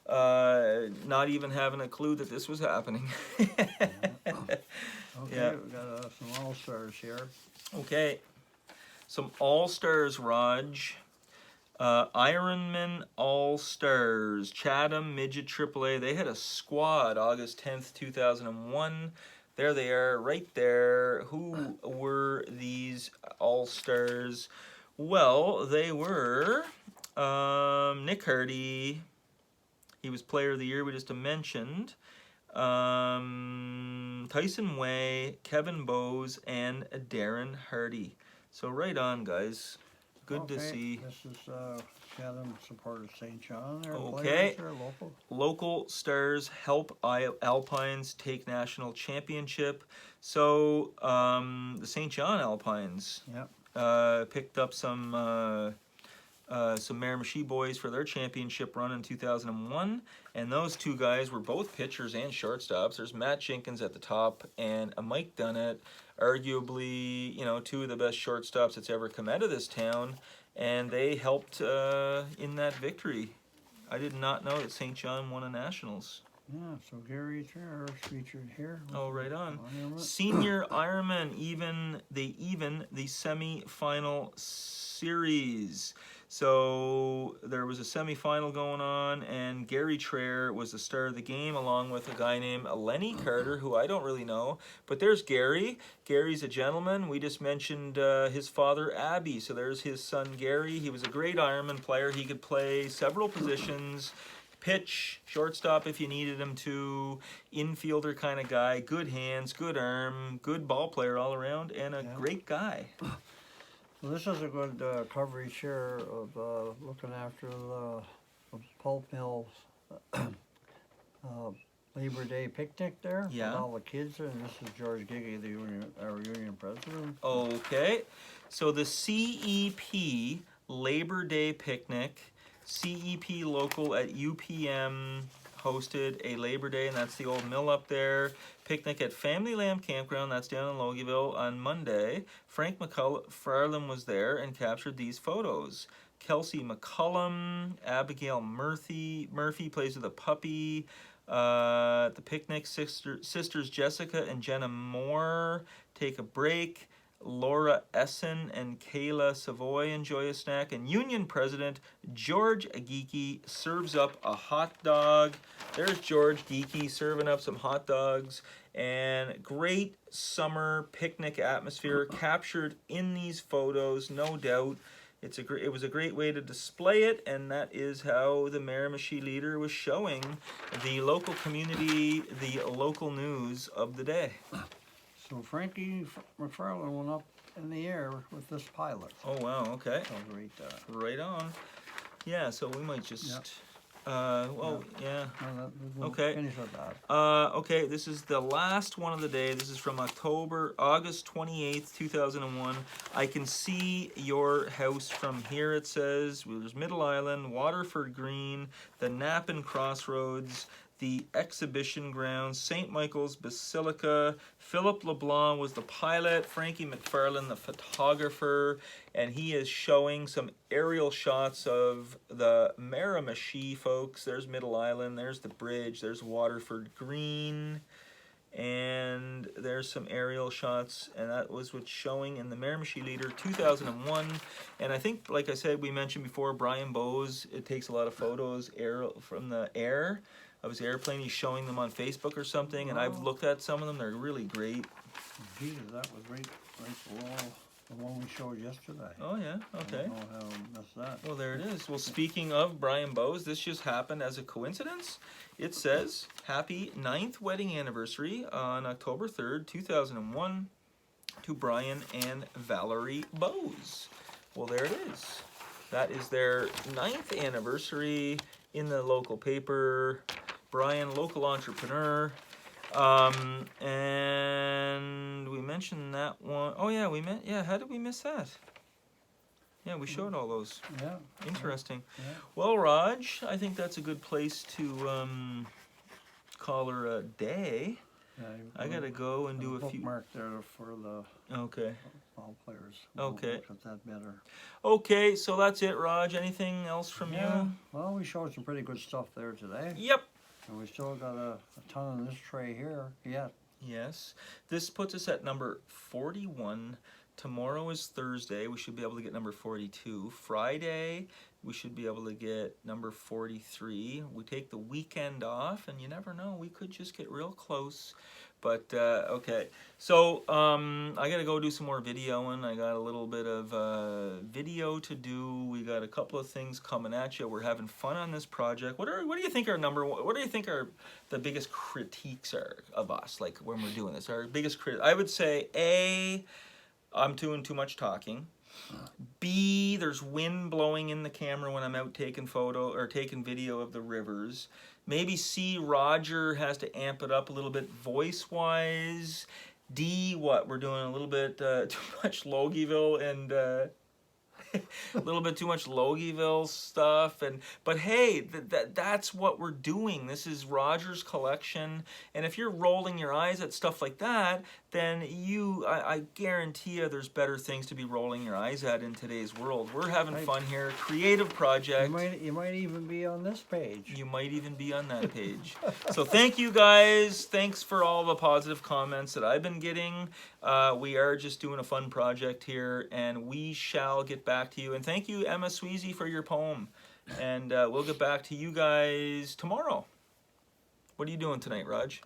not even having a clue that this was happening. Okay, Yeah. we got some all-stars here. Okay, some all-stars, Raj. Ironman All-Stars, Chatham Midget AAA. They had a squad August 10th, 2001. There they are, right there. Who were these All-Stars? Well, they were Nick Hardy. He was Player of the Year, we just mentioned. Tyson Way, Kevin Bowes, and Darren Hardy. So right on, guys. Good to see. This is Chatham supporters St. John. Their Okay. players are local. Local stars help Alpines take national championship. So the St. John Alpines picked up some Miramichi boys for their championship run in 2001, and those two guys were both pitchers and shortstops. There's Matt Jenkins at the top and Mike Dunnett, arguably, you know, two of the best shortstops that's ever come out of this town, and they helped in that victory. I did not know that St. John won a Nationals. Yeah, so Gary Traer is featured here. Oh, right on. Senior Ironman, the semi-final series. So there was a semi-final going on, and Gary Traer was the star of the game, along with a guy named Lenny Carter, who I don't really know. But there's Gary. Gary's a gentleman. We just mentioned his father, Abby. So there's his son, Gary. He was a great Ironman player. He could play several positions. Pitch, shortstop if you needed him to, infielder kind of guy, good hands, good arm, good ball player all around, and a great guy. Well, this is a good coverage here of looking after the pulp mills Labor Day picnic there. Yeah. With all the kids, and this is George Giggy, our union president. Okay, so the CEP Labor Day picnic, CEP local at UPM hosted a Labor Day, and that's the old mill up there. Picnic at Family Lamb Campground, that's down in Logieville, on Monday. Frank McFarlane was there and captured these photos. Kelsey McCullum, Abigail Murphy plays with a puppy. The picnic, sisters Jessica and Jenna Moore take a break. Laura Essen and Kayla Savoy enjoy a snack, and Union President George Geeky serves up a hot dog. There's George Geeky serving up some hot dogs, and great summer picnic atmosphere captured in these photos, no doubt. It was a great way to display it, and that is how the Miramichi leader was showing the local community the local news of the day. So Frankie McFarlane went up in the air with this pilot. Oh wow, okay. So great. Right on. Yeah, so we might just No, we'll okay. Finish with that. Okay, this is the last one of the day. This is from August 28th, 2001. I can see your house from here, it says. There's Middle Island, Waterford Green, the Napan Crossroads, the exhibition grounds, St. Michael's Basilica. Philip LeBlanc was the pilot, Frankie McFarlane the photographer, and he is showing some aerial shots of the Miramichi folks. There's Middle Island, there's the bridge, there's Waterford Green, and there's some aerial shots, and that was what's showing in the Miramichi Leader 2001. And I think, like I said, we mentioned before, Brian Bowes, it takes a lot of photos from the air of his airplane. He's showing them on Facebook or something, and I've looked at some of them. They're really great. Jesus, that was right below the one we showed yesterday. Oh yeah, okay. I don't know how I missed that. Well, there it is. Well, speaking of Brian Bowes, this just happened as a coincidence. It says, happy 9th wedding anniversary on October 3rd, 2001 to Brian and Valerie Bowes. Well, there it is. That is their 9th anniversary in the local paper. Brian, local entrepreneur. And we mentioned that one. Oh yeah, how did we miss that? Yeah, we showed all those. Yeah. Interesting. Yeah. Well, Raj, I think that's a good place to call her a day. I gotta go and do a few. Bookmark there for the Okay. ball players. Okay. Look at that better. Okay, so that's it, Raj. Anything else from you? Well, we showed some pretty good stuff there today. Yep. And we still got a ton in this tray here yet. Yes. This puts us at number 41. Tomorrow is Thursday. We should be able to get number 42. Friday, we should be able to get number 43. We take the weekend off, and you never know. We could just get real close. But, okay. So, I got to go do some more videoing. I got a little bit of video to do. We got a couple of things coming at you. We're having fun on this project. What do you think what do you think are the biggest critiques are of us, like when we're doing this? Our biggest I would say, A, I'm doing too much talking. B, there's wind blowing in the camera when I'm out taking taking video of the rivers. Maybe C, Roger has to amp it up a little bit voice-wise. D, what? We're doing a little bit too much Logieville and a little bit too much Logieville stuff, but hey, that's what we're doing. This is Roger's collection, and if you're rolling your eyes at stuff like that, then I guarantee you there's better things to be rolling your eyes at in today's world. We're having fun here. Creative project. You might even be on this page. You might even be on that page. So thank you guys. Thanks for all the positive comments that I've been getting. We are just doing a fun project here, and we shall get back to you. And thank you, Emma Sweezy, for your poem. And we'll get back to you guys tomorrow. What are you doing tonight, Raj?